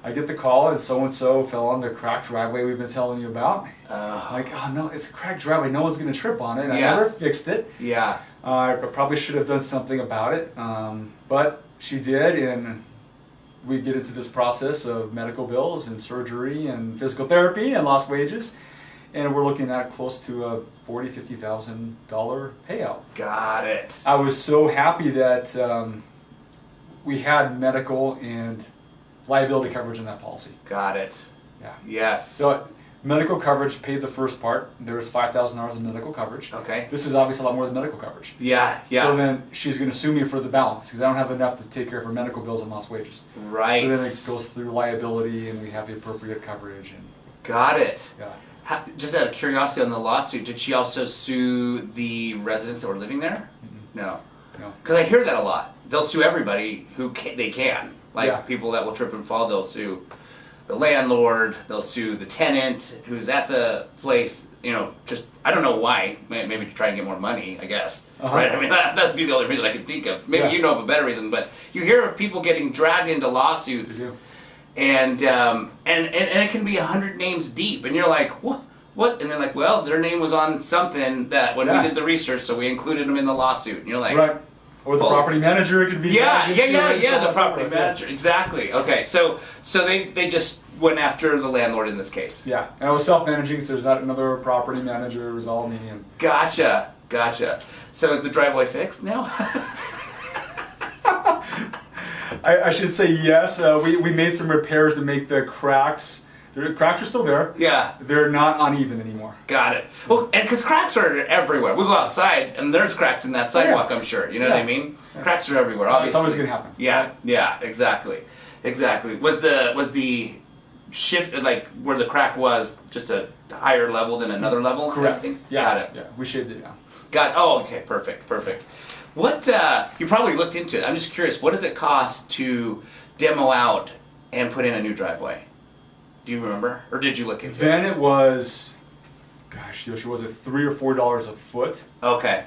Speaker 2: I get the call, and so fell on the cracked driveway we've been telling you about. Like, oh no, it's a cracked driveway. No one's gonna trip on it. I never fixed it.
Speaker 1: Yeah.
Speaker 2: I probably should have done something about it, but she did, and we get into this process of medical bills and surgery and physical therapy and lost wages, and we're looking at close to a $40,000-$50,000 payout.
Speaker 1: Got it.
Speaker 2: I was so happy that we had medical and liability coverage in that policy.
Speaker 1: Got it.
Speaker 2: Yeah.
Speaker 1: Yes.
Speaker 2: So medical coverage paid the first part. There was $5,000 in medical coverage.
Speaker 1: Okay.
Speaker 2: This is obviously a lot more than medical coverage.
Speaker 1: Yeah. Yeah.
Speaker 2: So then she's going to sue me for the balance because I don't have enough to take care of her medical bills and lost wages.
Speaker 1: Right.
Speaker 2: So then it goes through liability, and we have the appropriate coverage. And
Speaker 1: got it.
Speaker 2: yeah.
Speaker 1: Just out of curiosity on the lawsuit, did she also sue the residents that were living there? No.
Speaker 2: No.
Speaker 1: Because I hear that a lot. They'll sue everybody they can. Like people that will trip and fall, they'll sue the landlord, they'll sue the tenant who's at the place, just, I don't know why, maybe to try and get more money, I guess, right? I mean, that'd be the only reason I could think of. Maybe you know of a better reason, but you hear of people getting dragged into lawsuits, and it can be 100 names deep, and you're like, what? And they're like, well, their name was on something that when we did the research, so we included them in the lawsuit, and you're like...
Speaker 2: Right. Or the property manager, it could be.
Speaker 1: The property manager, exactly. Okay, so they just went after the landlord in this case.
Speaker 2: Yeah, and I was self-managing, so there's not another property manager. It was all me. And
Speaker 1: Gotcha. So is the driveway fixed now?
Speaker 2: I should say yes. We made some repairs to make the cracks. The cracks are still there.
Speaker 1: Yeah.
Speaker 2: They're not uneven anymore.
Speaker 1: Got it. Well, and because cracks are everywhere. We go outside and there's cracks in that sidewalk, I'm sure. You know what I mean? Yeah. Cracks are everywhere, obviously.
Speaker 2: It's always going to happen.
Speaker 1: Yeah, exactly. Was the shift, like where the crack was, just a higher level than another level?
Speaker 2: Correct.
Speaker 1: Yeah. Got it.
Speaker 2: Yeah, we shaved it down.
Speaker 1: Okay, perfect. What, you probably looked into it. I'm just curious, what does it cost to demo out and put in a new driveway? Do you remember? Or did you look into it?
Speaker 2: Then it was, was it $3 or $4 a foot?
Speaker 1: Okay.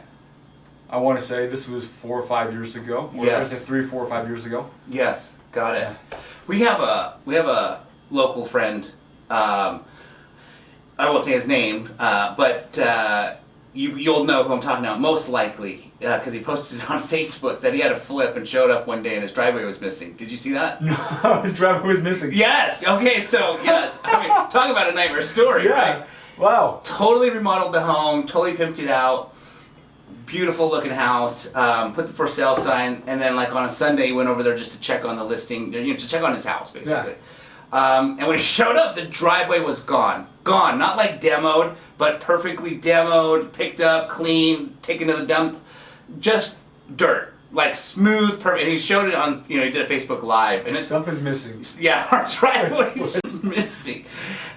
Speaker 2: I want to say this was 4 or 5 years ago.
Speaker 1: Yes.
Speaker 2: Was it 3, 4, or 5 years ago?
Speaker 1: Yes, got it. Yeah. We have a local friend. I won't say his name, but you'll know who I'm talking about most likely because he posted it on Facebook that he had a flip and showed up one day and his driveway was missing. Did you see that?
Speaker 2: No, his driveway was missing.
Speaker 1: Yes. Okay. So yes, I mean, talk about a nightmare story, right?
Speaker 2: Wow.
Speaker 1: Totally remodeled the home, totally pimped it out. Beautiful looking house. Put the for sale sign, and then like on a Sunday, he went over there just to check on the listing, to check on his house, basically. Yeah. And when he showed up, the driveway was gone. Not like demoed, but perfectly demoed, picked up, clean, taken to the dump. Just dirt, like smooth, perfect. And he showed it on, he did a Facebook Live. And
Speaker 2: something's missing.
Speaker 1: Yeah, our driveway's missing.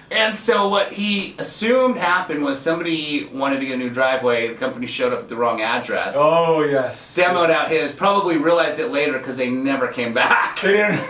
Speaker 1: And so what he assumed happened was somebody wanted to get a new driveway. The company showed up at the wrong address.
Speaker 2: Oh, yes.
Speaker 1: Demoed out his, probably realized it later because they never came back.
Speaker 2: They didn't.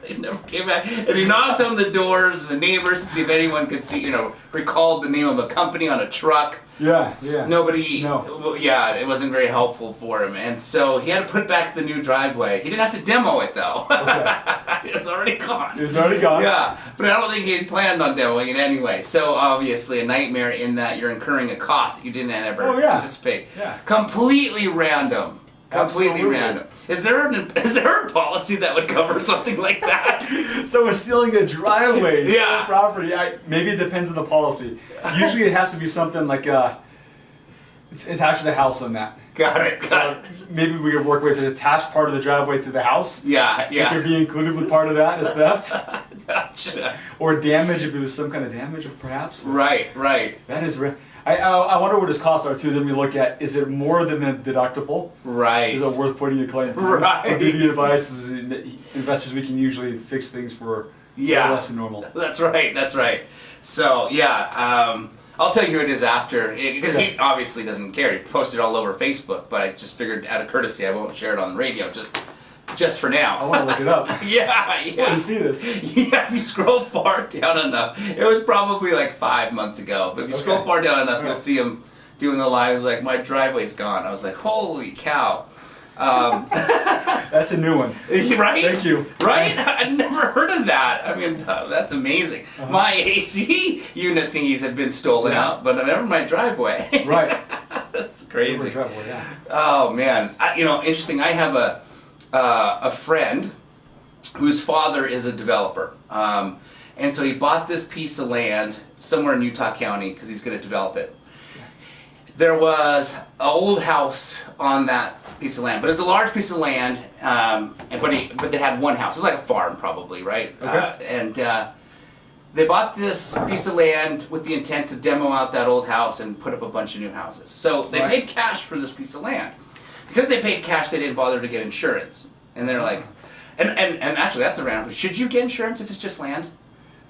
Speaker 1: He never came back. And he knocked on the doors, the neighbors, to see if anyone could see, recalled the name of a company on a truck.
Speaker 2: Yeah.
Speaker 1: Nobody,
Speaker 2: No.
Speaker 1: yeah, it wasn't very helpful for him. And so he had to put back the new driveway. He didn't have to demo it though.
Speaker 2: Okay.
Speaker 1: It's already gone.
Speaker 2: It was already gone.
Speaker 1: Yeah, but I don't think he had planned on demoing it anyway. So obviously a nightmare in that you're incurring a cost that you didn't ever anticipate.
Speaker 2: Yeah.
Speaker 1: Completely random. Completely
Speaker 2: Absolutely.
Speaker 1: random. Is there a policy that would cover something like that?
Speaker 2: So we're stealing a driveway, stealing
Speaker 1: Yeah.
Speaker 2: property. Maybe it depends on the policy. Usually it has to be something like it's attached to the house on that.
Speaker 1: Got it.
Speaker 2: So maybe we could work with the attached part of the driveway to the house.
Speaker 1: Yeah.
Speaker 2: It could be included with part of that as theft.
Speaker 1: Gotcha.
Speaker 2: Or damage if it was some kind of damage, perhaps.
Speaker 1: Right.
Speaker 2: That is. I wonder what his costs are too. As we look at, is it more than the deductible?
Speaker 1: Right.
Speaker 2: Is it worth putting a claim through?
Speaker 1: Right.
Speaker 2: Or do the advice is investors we can usually fix things for less than normal.
Speaker 1: That's right. So yeah, I'll tell you who it is after, because he obviously doesn't care. He posted all over Facebook, but I just figured out of courtesy I won't share it on the radio just for now.
Speaker 2: I want to look it up.
Speaker 1: Yeah.
Speaker 2: I want to see this.
Speaker 1: Yeah, if you scroll far down enough, it was probably like 5 months ago, but if you scroll far down enough, you'll see him doing the live, like, my driveway's gone. I was like, holy cow.
Speaker 2: That's a new one.
Speaker 1: Right?
Speaker 2: Thank you.
Speaker 1: Right? I'd never heard of that. I mean, that's amazing. My AC unit thingies had been stolen out, but never my driveway.
Speaker 2: Right.
Speaker 1: That's crazy.
Speaker 2: Driveway, yeah.
Speaker 1: Oh, man. Interesting. I have a friend whose father is a developer. And so he bought this piece of land somewhere in Utah County because he's going to develop it. There was an old house on that piece of land, but it was a large piece of land, but they had one house. It was like a farm probably, right?
Speaker 2: Okay.
Speaker 1: They bought this piece of land with the intent to demo out that old house and put up a bunch of new houses. So they paid cash for this piece of land. Because they paid cash, they didn't bother to get insurance. And they're like, and actually that's around. Should you get insurance if it's just land?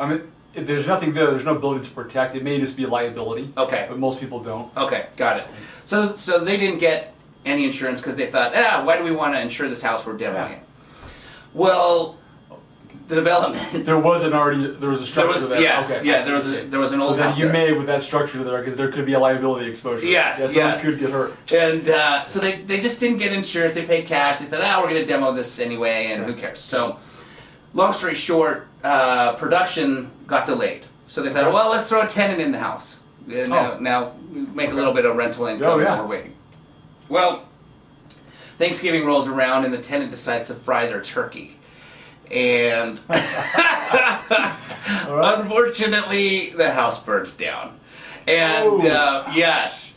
Speaker 2: I mean, if there's nothing there, there's no building to protect. It may just be a liability.
Speaker 1: Okay.
Speaker 2: But most people don't.
Speaker 1: Okay, got it. So they didn't get any insurance because they thought, why do we want to insure this house we're demoing it? Well, the development.
Speaker 2: There was a structure there.
Speaker 1: Yes,
Speaker 2: okay,
Speaker 1: yeah, there was an old house.
Speaker 2: So then you may, with that structure there, because there could be a liability exposure.
Speaker 1: Yes,
Speaker 2: someone could get hurt.
Speaker 1: And so they just didn't get insurance. They paid cash. They thought, we're going to demo this anyway, and who cares? So, long story short, production got delayed. So they thought, well, let's throw a tenant in the house. And now make a little bit of rental income while we're waiting. Well, Thanksgiving rolls around and the tenant decides to fry their turkey. And unfortunately, the house burns down. And yes.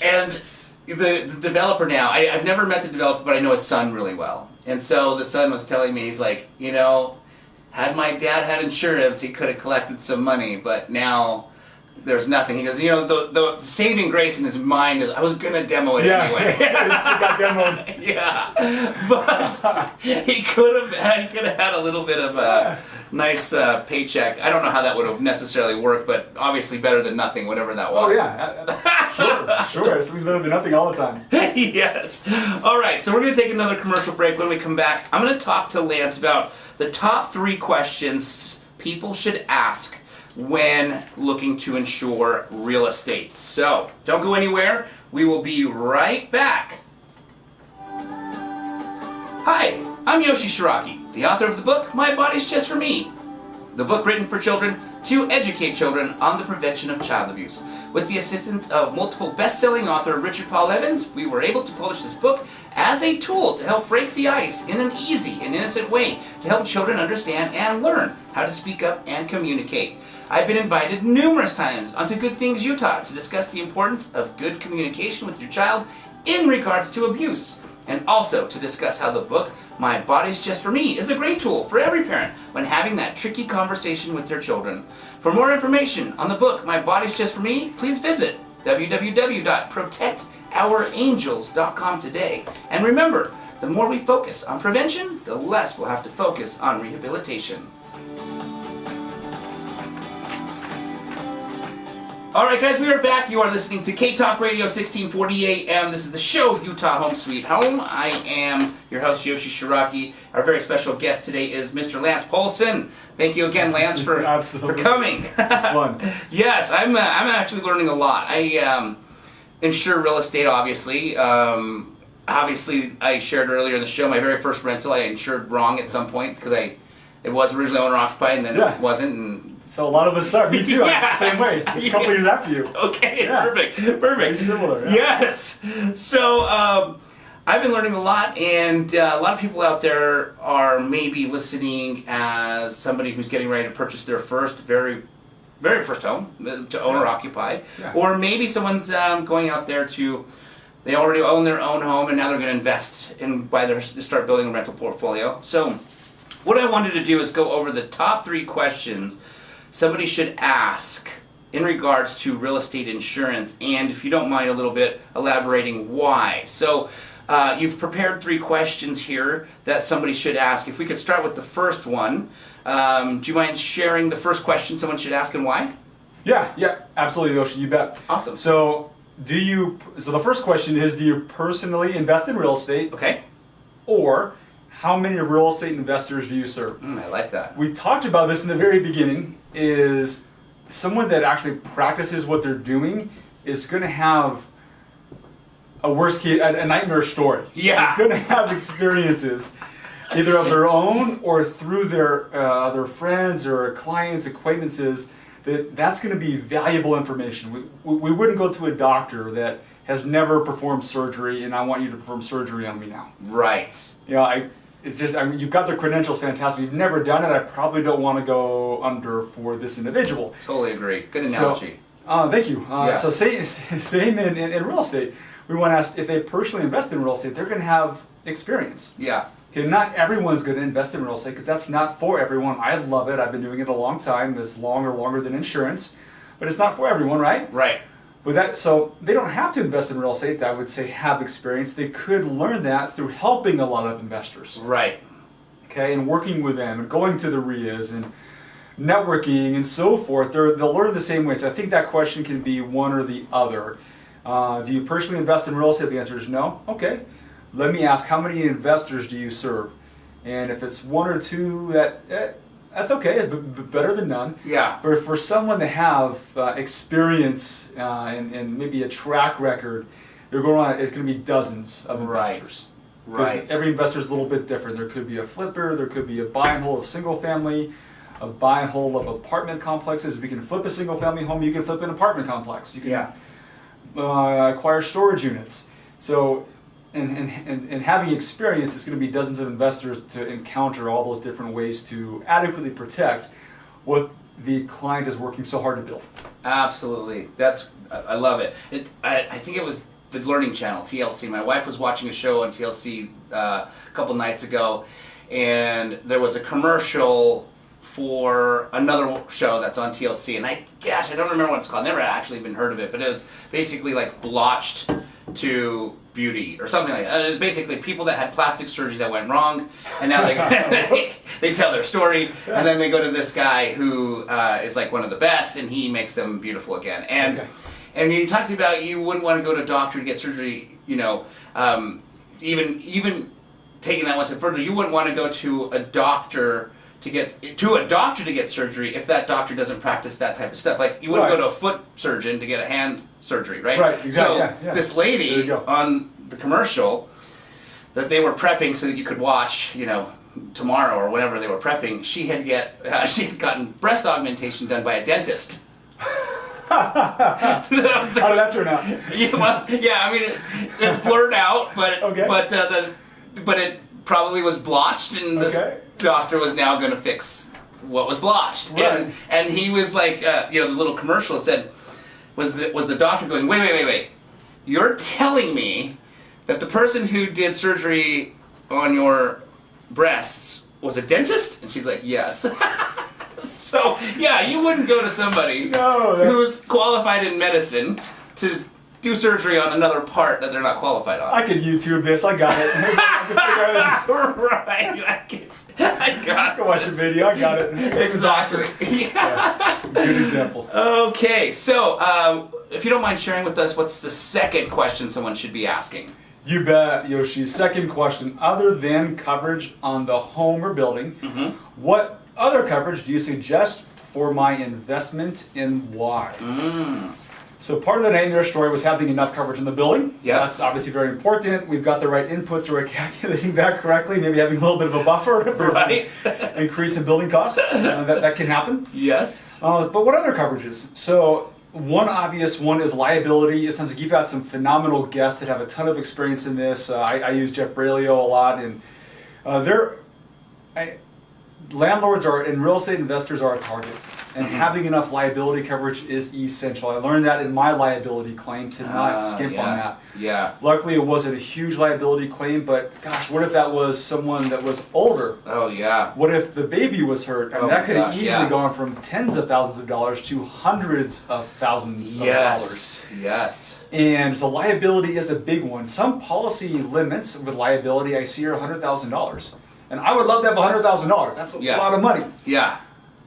Speaker 1: And the developer now, I've never met the developer, but I know his son really well. And so the son was telling me, he's like, had my dad had insurance, he could have collected some money, but now there's nothing. He goes, the saving grace in his mind is, I was going to demo it anyway.
Speaker 2: It got demoed.
Speaker 1: Yeah, but he could have had a little bit of a nice paycheck. I don't know how that would have necessarily worked, but obviously better than nothing, whatever that was.
Speaker 2: Oh yeah, sure. Something's better than nothing all the time.
Speaker 1: Yes. All right, so we're going to take another commercial break. When we come back, I'm going to talk to Lance about the top 3 questions people should ask when looking to insure real estate. So, don't go anywhere. We will be right back. Hi, I'm Yoshi Shiraki, the author of the book, My Body's Just For Me. The book written for children to educate children on the prevention of child abuse. With the assistance of multiple best-selling author Richard Paul Evans, we were able to publish this book as a tool to help break the ice in an easy and innocent way to help children understand and learn how to speak up and communicate. I've been invited numerous times onto Good Things Utah to discuss the importance of good communication with your child in regards to abuse, and also to discuss how the book, My Body's Just For Me, is a great tool for every parent when having that tricky conversation with their children. For more information on the book, My Body's Just For Me, please visit www.protectourangels.com today. And remember, the more we focus on prevention, the less we'll have to focus on rehabilitation. All right, guys, we are back. You are listening to K-Talk Radio 1640 AM. This is the show, Utah Home Sweet Home. I am your host, Yoshi Shiraki. Our very special guest today is Mr. Lance Polson. Thank you again, Lance, for coming.
Speaker 2: It's fun.
Speaker 1: Yes, I'm actually learning a lot. I insure real estate, obviously. Obviously, I shared earlier in the show my very first rental I insured wrong at some point because it was originally owner-occupied and then it wasn't. And
Speaker 2: so a lot of us start. Me too. I'm the same way. It's a couple years after you.
Speaker 1: Okay, perfect. Very
Speaker 2: similar. Yeah.
Speaker 1: Yes. So I've been learning a lot, and a lot of people out there are maybe listening as somebody who's getting ready to purchase their very first home to own or occupy, or maybe someone's going out there they already own their own home and now they're going to invest and start building a rental portfolio. So what I wanted to do is go over the top 3 questions somebody should ask in regards to real estate insurance, and if you don't mind a little bit elaborating why. So you've prepared 3 questions here that somebody should ask. If we could start with the first one, do you mind sharing the first question someone should ask and why?
Speaker 2: Yeah, absolutely, Yoshi, you bet.
Speaker 1: Awesome.
Speaker 2: So the first question is, do you personally invest in real estate?
Speaker 1: Okay.
Speaker 2: Or how many real estate investors do you serve?
Speaker 1: I like that.
Speaker 2: We talked about this in the very beginning, is someone that actually practices what they're doing is going to have a worst case, a nightmare story.
Speaker 1: Yeah.
Speaker 2: Is going to have experiences either of their own or through their friends or clients, acquaintances. That's going to be valuable information. We wouldn't go to a doctor that has never performed surgery and I want you to perform surgery on me now.
Speaker 1: Right.
Speaker 2: It's just, you've got the credentials, fantastic. You've never done it. I probably don't want to go under for this individual.
Speaker 1: Totally agree. Good analogy.
Speaker 2: Thank you. So same in real estate. We want to ask if they personally invest in real estate, they're going to have experience.
Speaker 1: Yeah.
Speaker 2: Okay, not everyone's going to invest in real estate because that's not for everyone. I love it. I've been doing it a long time. It's longer than insurance, but it's not for everyone, right?
Speaker 1: Right.
Speaker 2: So they don't have to invest in real estate. I would say have experience. They could learn that through helping a lot of investors.
Speaker 1: Right.
Speaker 2: Okay, and working with them and going to the RIAs and networking and so forth. They'll learn the same way. So I think that question can be one or the other. Do you personally invest in real estate? The answer is no. Okay. Let me ask, how many investors do you serve? And if it's 1 or 2, that's okay, better than none.
Speaker 1: Yeah.
Speaker 2: But for someone to have experience and maybe a track record, it's going to be dozens of investors.
Speaker 1: Right.
Speaker 2: Every investor is a little bit different. There could be a flipper, there could be a buy and hold of single family, a buy and hold of apartment complexes. If you can flip a single family home, you can flip an apartment complex. You can acquire storage units. So, and having experience, it's going to be dozens of investors to encounter all those different ways to adequately protect what the client is working so hard to build.
Speaker 1: Absolutely. I love it. I think it was the Learning Channel, TLC. My wife was watching a show on TLC a couple nights ago, and there was a commercial for another show that's on TLC, and I don't remember what it's called. Never actually even heard of it, but it was basically like blotched to beauty or something like that. It was basically people that had plastic surgery that went wrong, and now they tell their story, and then they go to this guy who is like one of the best, and he makes them beautiful again. And you talked about you wouldn't want to go to a doctor to get surgery. Even taking that one step further, you wouldn't want to go to a doctor to get surgery if that doctor doesn't practice that type of stuff. Like you wouldn't go to a foot surgeon to get a hand surgery, right?
Speaker 2: Right, exactly.
Speaker 1: So this lady on the commercial that they were prepping so that you could watch, tomorrow or whenever they were prepping, she had gotten breast augmentation done by a dentist.
Speaker 2: How did that turn out?
Speaker 1: It's blurred out, but it probably was blotched, and this doctor was now going to fix what was blotched.
Speaker 2: Right.
Speaker 1: And he was like, the little commercial said, was the doctor going, wait, you're telling me that the person who did surgery on your breasts was a dentist? And she's like, yes. So, you wouldn't go to somebody who's qualified in medicine to do surgery on another part that they're not qualified on.
Speaker 2: I could YouTube this. I got it. I can figure it out.
Speaker 1: Right. I got
Speaker 2: Go watch a video. I got it.
Speaker 1: Exactly.
Speaker 2: Yeah. Good example.
Speaker 1: Okay, so if you don't mind sharing with us, what's the second question someone should be asking?
Speaker 2: You bet, Yoshi. Second question. Other than coverage on the home or building, what other coverage do you suggest for my investment and why? So part of the nightmare story was having enough coverage in the building.
Speaker 1: Yeah.
Speaker 2: That's obviously very important. We've got the right inputs, so we're calculating that correctly. Maybe having a little bit of a buffer if there's
Speaker 1: Right.
Speaker 2: an increase in building costs. That can happen.
Speaker 1: Yes.
Speaker 2: But what other coverages? So one obvious one is liability. It sounds like you've got some phenomenal guests that have a ton of experience in this. I use Jeff Brailio a lot, and landlords are and real estate investors are a target. And having enough liability coverage is essential. I learned that in my liability claim to not skimp on that.
Speaker 1: Yeah.
Speaker 2: Luckily, it wasn't a huge liability claim, but gosh, what if that was someone that was older?
Speaker 1: Oh, yeah.
Speaker 2: What if the baby was hurt? I mean,
Speaker 1: Oh
Speaker 2: that
Speaker 1: my
Speaker 2: could have
Speaker 1: gosh,
Speaker 2: easily
Speaker 1: yeah.
Speaker 2: gone from tens of thousands of dollars to hundreds of thousands of dollars.
Speaker 1: Yes. Yes.
Speaker 2: And so liability is a big one. Some policy limits with liability I see are $100,000. And I would love to have $100,000. That's a lot of money.
Speaker 1: Yeah.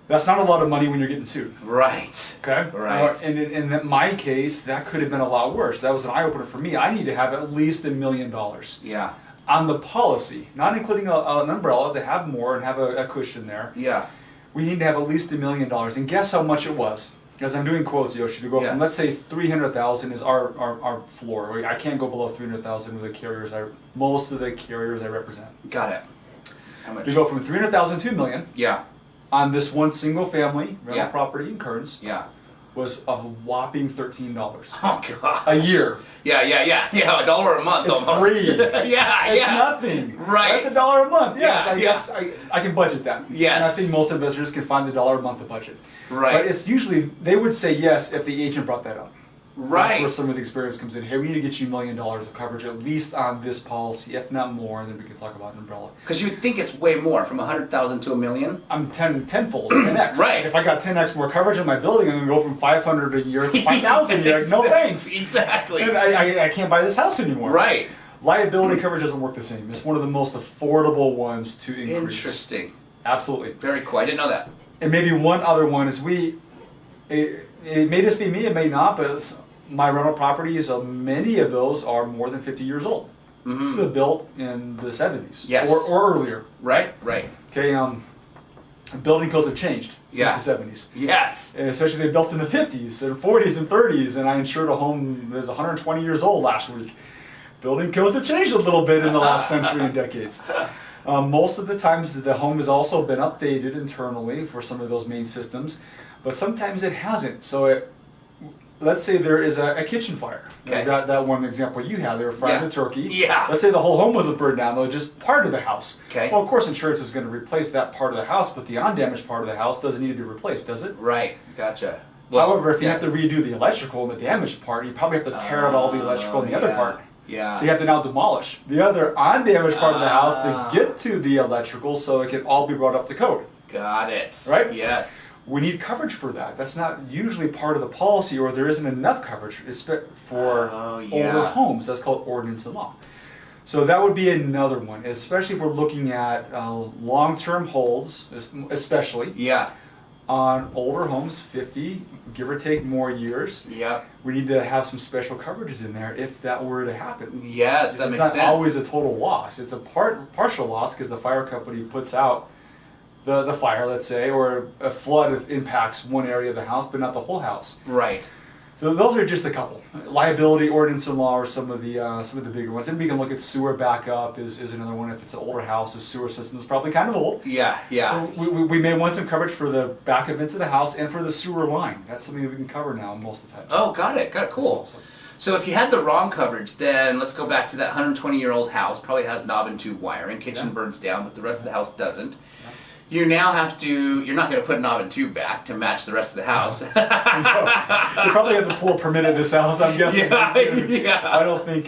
Speaker 2: That's not a lot of money when you're getting sued.
Speaker 1: Right.
Speaker 2: Okay?
Speaker 1: Right.
Speaker 2: And in my case, that could have been a lot worse. That was an eye-opener for me. I need to have at least $1 million
Speaker 1: Yeah.
Speaker 2: on the policy, not including an umbrella to have more and have a cushion there.
Speaker 1: Yeah.
Speaker 2: We need to have at least $1 million. And guess how much it was? As I'm doing quotes, Yoshi, to go from, let's say, 300,000 is our floor. I can't go below 300,000 with the carriers. Most of the carriers I represent.
Speaker 1: Got it. How much?
Speaker 2: You go from 300,000 to $1 million.
Speaker 1: Yeah.
Speaker 2: On this one single family rental
Speaker 1: Yeah.
Speaker 2: property in Kearns.
Speaker 1: Yeah.
Speaker 2: Was a whopping $13
Speaker 1: Oh, God.
Speaker 2: a year.
Speaker 1: Yeah, $1 a month
Speaker 2: It's
Speaker 1: almost.
Speaker 2: free.
Speaker 1: Yeah,
Speaker 2: It's
Speaker 1: yeah.
Speaker 2: nothing.
Speaker 1: Right.
Speaker 2: That's $1 a month. Yes,
Speaker 1: Yeah,
Speaker 2: I can budget that.
Speaker 1: Yes.
Speaker 2: And I think most investors can find $1 a month to budget.
Speaker 1: Right.
Speaker 2: But it's usually, they would say yes if the agent brought that up. That's
Speaker 1: Right.
Speaker 2: where some of the experience comes in. Hey, we need to get you $1 million of coverage, at least on this policy, if not more, and then we can talk about an umbrella.
Speaker 1: Because you would think it's way more, from 100,000 to $1 million.
Speaker 2: I'm tenfold, 10x.
Speaker 1: Right.
Speaker 2: If I got 10x more coverage in my building, I'm going to go from 500 a year to 5,000 a year. Like, no thanks.
Speaker 1: Exactly.
Speaker 2: And I can't buy this house anymore.
Speaker 1: Right.
Speaker 2: Liability coverage doesn't work the same. It's one of the most affordable ones to increase.
Speaker 1: Interesting.
Speaker 2: Absolutely.
Speaker 1: Very cool. I didn't know that.
Speaker 2: And maybe one other one is it may just be me, it may not, but my rental properties, many of those are more than 50 years old.
Speaker 1: Mm-hmm.
Speaker 2: So they're built in the 70s.
Speaker 1: Yes.
Speaker 2: Or earlier.
Speaker 1: Right. Right.
Speaker 2: Okay, building codes have changed since the 70s.
Speaker 1: Yes.
Speaker 2: And especially they built in the 50s and 40s and 30s, and I insured a home that was 120 years old last week. Building codes have changed a little bit in the last century and decades. Most of the times the home has also been updated internally for some of those main systems, but sometimes it hasn't. So let's say there is a kitchen fire.
Speaker 1: Okay.
Speaker 2: That one example you had, they were frying the turkey.
Speaker 1: Yeah.
Speaker 2: Let's say the whole home wasn't burned down, though, just part of the house.
Speaker 1: Okay.
Speaker 2: Well, of course, insurance is going to replace that part of the house, but the undamaged part of the house doesn't need to be replaced, does it?
Speaker 1: Right. Gotcha.
Speaker 2: However, if you have to redo the electrical and the damaged part, you probably have to tear out all the electrical in the other part.
Speaker 1: Yeah.
Speaker 2: So you have to now demolish the other undamaged part of the house to get to the electrical so it can all be brought up to code.
Speaker 1: Got it.
Speaker 2: Right?
Speaker 1: Yes.
Speaker 2: We need coverage for that. That's not usually part of the policy, or there isn't enough coverage for older homes. That's called ordinance and law. So that would be another one, especially if we're looking at long-term holds, especially
Speaker 1: Yeah.
Speaker 2: on older homes, 50, give or take more years.
Speaker 1: Yep.
Speaker 2: We need to have some special coverages in there if that were to happen.
Speaker 1: Yes, that makes
Speaker 2: sense. It's not
Speaker 1: sense.
Speaker 2: always a total loss. It's a partial loss because the fire company puts out the fire, let's say, or a flood impacts one area of the house, but not the whole house.
Speaker 1: Right.
Speaker 2: So those are just a couple. Liability, ordinance and law are some of the bigger ones. And we can look at sewer backup is another one. If it's an older house, the sewer system is probably kind of old.
Speaker 1: Yeah. Yeah.
Speaker 2: So we may want some coverage for the backup into the house and for the sewer line. That's something that we can cover now most of the time.
Speaker 1: Oh, got it. Cool. So if you had the wrong coverage, then let's go back to that 120-year-old house. Probably has knob and tube wiring. Kitchen burns down, but the rest of the house doesn't. You now have to, you're not going to put knob and tube back to match the rest of the house.
Speaker 2: You probably have to pull a permit in this house, I'm guessing. I don't think...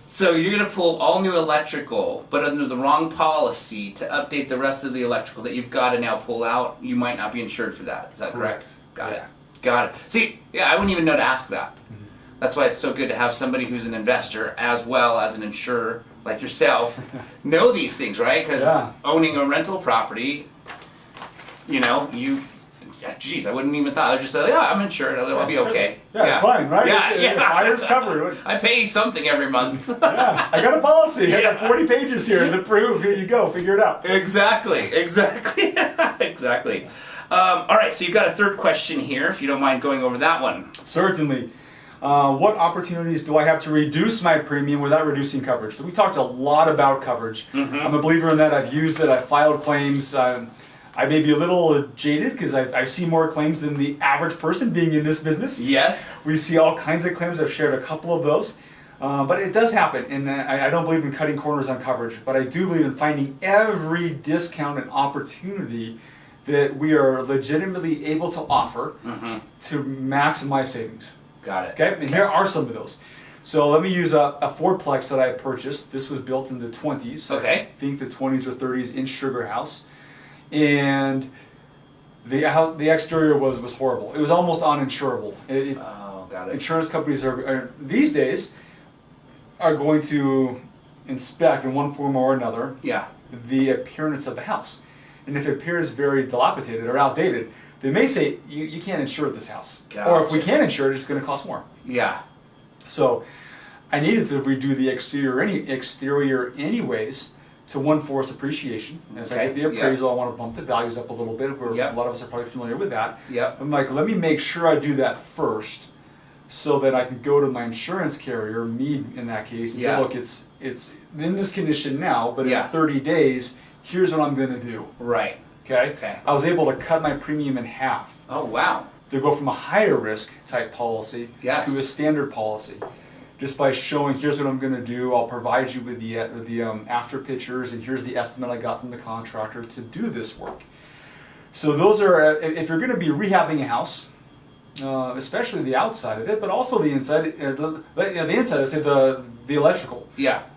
Speaker 1: So you're going to pull all new electrical, but under the wrong policy to update the rest of the electrical that you've got to now pull out. You might not be insured for that. Is that correct? Got it. See, I wouldn't even know to ask that. That's why it's so good to have somebody who's an investor as well as an insurer like yourself know these things, right? Because owning a rental property, geez, I wouldn't even thought. I would just say, yeah, I'm insured. I'll be okay.
Speaker 2: Yeah, it's fine, right?
Speaker 1: Yeah,
Speaker 2: Fire's covered.
Speaker 1: I pay something every month.
Speaker 2: Yeah, I got a policy. I got 40 pages here to prove. Here you go. Figure it out.
Speaker 1: Exactly. All right, so you've got a third question here, if you don't mind going over that one.
Speaker 2: Certainly. What opportunities do I have to reduce my premium without reducing coverage? So we talked a lot about coverage. I'm a believer in that. I've used it. I've filed claims. I may be a little jaded because I've seen more claims than the average person being in this business.
Speaker 1: Yes.
Speaker 2: We see all kinds of claims. I've shared a couple of those. But it does happen, and I don't believe in cutting corners on coverage, but I do believe in finding every discount and opportunity that we are legitimately able to offer to maximize savings.
Speaker 1: Got it.
Speaker 2: Okay, and here are some of those. So let me use a fourplex that I purchased. This was built in the 20s.
Speaker 1: Okay.
Speaker 2: I think the 20s or 30s in Sugar House. And the exterior was horrible. It was almost uninsurable.
Speaker 1: Got it.
Speaker 2: Insurance companies are these days are going to inspect in one form or another the appearance of the house. And if it appears very dilapidated or outdated, they may say, you can't insure this house.
Speaker 1: Gotcha.
Speaker 2: Or if we can insure it, it's going to cost more.
Speaker 1: Yeah.
Speaker 2: So I needed to redo the exterior anyways to one force appreciation. As I get the appraisal, I want to bump the values up a little bit. A lot of us are probably familiar with that. I'm like, let me make sure I do that first so that I can go to my insurance carrier, me in that case, and say, look, it's in this condition now, but in 30 days, here's what I'm going to do.
Speaker 1: Right.
Speaker 2: Okay? I was able to cut my premium in half.
Speaker 1: Oh, wow.
Speaker 2: To go from a higher risk type policy to a standard policy. Just by showing, here's what I'm going to do, I'll provide you with the after pictures, and here's the estimate I got from the contractor to do this work. So those are, if you're going to be rehabbing a house, especially the outside of it, but also the inside, the inside, say the electrical,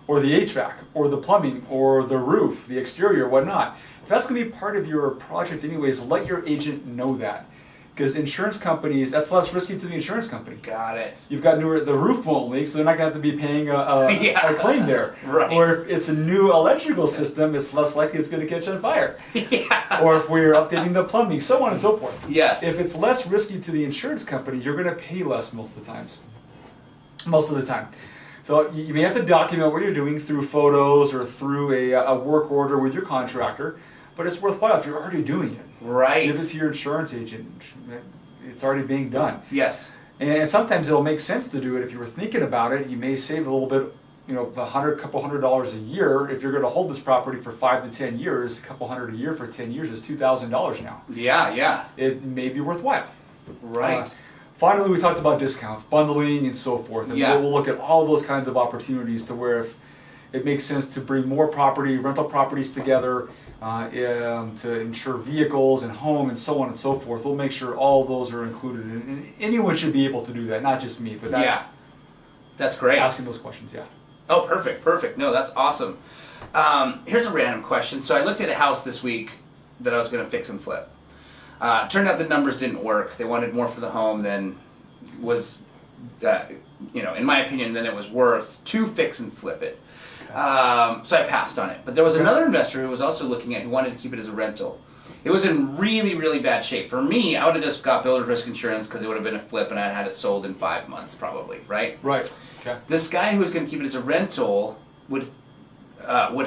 Speaker 2: or the HVAC, or the plumbing, or the roof, the exterior, whatnot. If that's going to be part of your project anyways, let your agent know that. Because insurance companies, that's less risky to the insurance company.
Speaker 1: Got it.
Speaker 2: You've got the roof won't leak, so they're not going to have to be paying a claim there.
Speaker 1: Right.
Speaker 2: Or if it's a new electrical system, it's less likely it's going to catch on fire. Or if we're updating the plumbing, so on and so forth.
Speaker 1: Yes.
Speaker 2: If it's less risky to the insurance company, you're going to pay less most of the times. Most of the time. So you may have to document what you're doing through photos or through a work order with your contractor, but it's worthwhile if you're already doing it.
Speaker 1: Right.
Speaker 2: Give it to your insurance agent. It's already being done.
Speaker 1: Yes.
Speaker 2: And sometimes it'll make sense to do it if you were thinking about it. You may save a little bit, couple $100 a year. If you're going to hold this property for 5 to 10 years, a couple $100 a year for 10 years is $2,000 now. Yeah. It may be worthwhile.
Speaker 1: Right.
Speaker 2: Finally, we talked about discounts, bundling, and so forth. And we'll look at all those kinds of opportunities to where if it makes sense to bring more rental properties together, to insure vehicles and home and so on and so forth. We'll make sure all those are included, and anyone should be able to do that, not just me. But
Speaker 1: that's great.
Speaker 2: Asking those questions,
Speaker 1: Oh, perfect. No, that's awesome. Here's a random question. So I looked at a house this week that I was going to fix and flip. Turned out the numbers didn't work. They wanted more for the home than was, in my opinion, than it was worth to fix and flip it. So I passed on it. But there was another investor who was also looking at it, who wanted to keep it as a rental. It was in really, really bad shape. For me, I would have just got builder's risk insurance because it would have been a flip and I'd had it sold in 5 months probably, right?
Speaker 2: Right. Okay.
Speaker 1: This guy who was going to keep it as a rental, would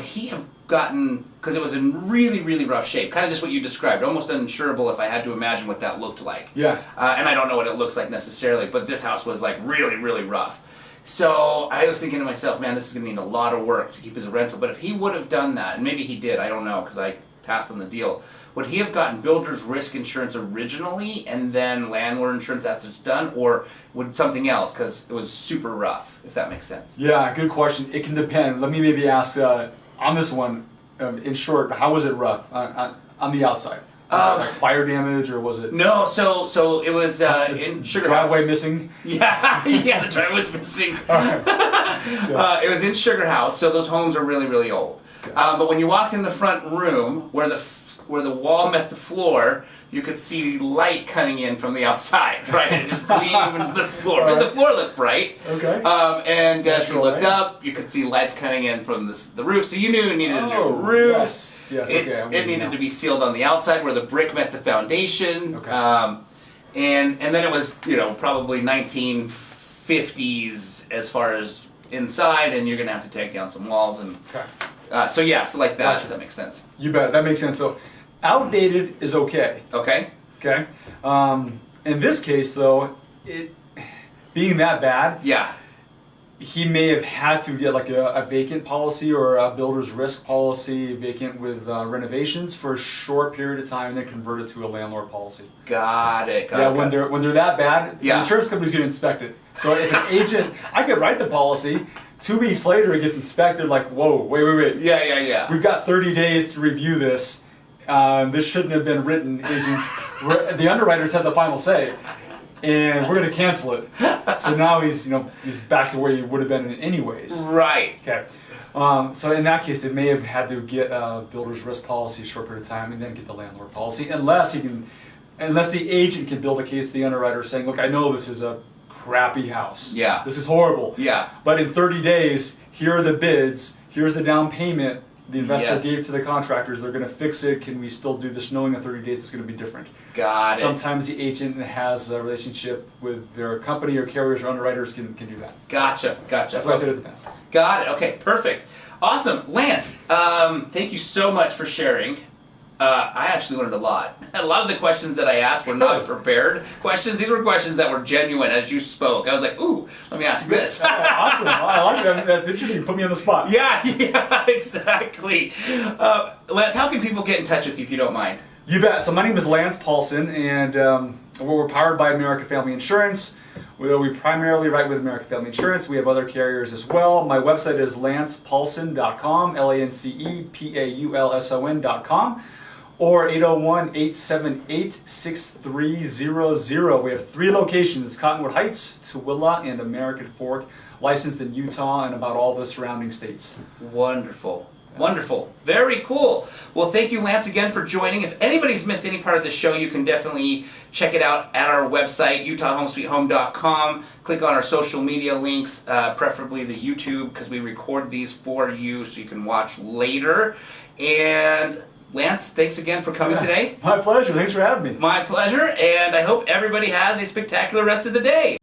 Speaker 1: he have gotten, because it was in really, really rough shape, kind of just what you described, almost uninsurable if I had to imagine what that looked like.
Speaker 2: Yeah.
Speaker 1: And I don't know what it looks like necessarily, but this house was like really, really rough. So I was thinking to myself, man, this is going to need a lot of work to keep as a rental. But if he would have done that, and maybe he did, I don't know, because I passed on the deal, would he have gotten builder's risk insurance originally and then landlord insurance after it's done? Or would something else, because it was super rough, if that makes sense?
Speaker 2: Yeah, good question. It can depend. Let me maybe ask on this one, in short, how was it rough on the outside? Was it like fire damage, or was it?
Speaker 1: No, so it was in Sugar
Speaker 2: driveway
Speaker 1: House.
Speaker 2: Missing.
Speaker 1: Yeah, the driveway was missing. It was in Sugar House, so those homes are really, really old. But when you walk in the front room, where the wall met the floor, you could see light coming in from the outside, right? It just gleamed into the floor. But the floor looked bright.
Speaker 2: Okay.
Speaker 1: And as you
Speaker 2: Natural
Speaker 1: looked
Speaker 2: light.
Speaker 1: up, you could see lights coming in from the roof. So you knew it needed a new roof.
Speaker 2: Yes,
Speaker 1: It,
Speaker 2: okay. I'm
Speaker 1: it
Speaker 2: with you
Speaker 1: needed
Speaker 2: now.
Speaker 1: to be sealed on the outside where the brick met the foundation.
Speaker 2: Okay.
Speaker 1: And then it was, probably 1950s as far as inside, and you're gonna have to take down some walls and.
Speaker 2: Okay.
Speaker 1: So like that.
Speaker 2: Gotcha.
Speaker 1: If that makes sense.
Speaker 2: You bet. That makes sense. So, outdated is okay.
Speaker 1: Okay.
Speaker 2: Okay. In this case, though, it being that bad,
Speaker 1: Yeah.
Speaker 2: he may have had to get like a vacant policy or a builder's risk policy, vacant with renovations for a short period of time, and then convert it to a landlord policy.
Speaker 1: Got it.
Speaker 2: Yeah, when they're that bad,
Speaker 1: Yeah.
Speaker 2: the insurance company's going to inspect it. So if an agent, I could write the policy. 2 weeks later, it gets inspected. Like, whoa, wait.
Speaker 1: Yeah.
Speaker 2: We've got 30 days to review this. This shouldn't have been written, agents. The underwriters had the final say, and we're going to cancel it. So now he's back to where he would have been anyways.
Speaker 1: Right.
Speaker 2: Okay. So in that case, it may have had to get a builder's risk policy a short period of time, and then get the landlord policy, unless the agent can build a case to the underwriter saying, look, I know this is a crappy house.
Speaker 1: Yeah.
Speaker 2: This is horrible.
Speaker 1: Yeah.
Speaker 2: But in 30 days, here are the bids, here's the down payment the investor
Speaker 1: Yes.
Speaker 2: gave to the contractors. They're going to fix it. Can we still do this knowing in 30 days it's going to be different?
Speaker 1: Got it.
Speaker 2: Sometimes the agent has a relationship with their company or carriers or underwriters can do that.
Speaker 1: Gotcha.
Speaker 2: That's why I said it depends.
Speaker 1: Got it. Okay. Perfect. Awesome, Lance. Thank you so much for sharing. I actually learned a lot. A lot of the questions that I asked were not prepared questions. These were questions that were genuine as you spoke. I was like, ooh, let me ask this.
Speaker 2: Awesome. Well, I like that. That's interesting. Put me on the spot.
Speaker 1: Yeah, exactly. Lance, how can people get in touch with you if you don't mind?
Speaker 2: You bet. So my name is Lance Paulson, and we're powered by American Family Insurance. We primarily write with American Family Insurance. We have other carriers as well. My website is lancepaulson.com, lancepaulson.com, or 801-878-6300. We have 3 locations: Cottonwood Heights, Tooele, and American Fork, licensed in Utah and about all the surrounding states.
Speaker 1: Wonderful. Wonderful. Very cool. Well, thank you, Lance, again for joining. If anybody's missed any part of the show, you can definitely check it out at our website, utahhomesweethome.com. Click on our social media links, preferably the YouTube, because we record these for you so you can watch later. And Lance, thanks again for coming today.
Speaker 2: My pleasure. Thanks for having me.
Speaker 1: My pleasure, and I hope everybody has a spectacular rest of the day.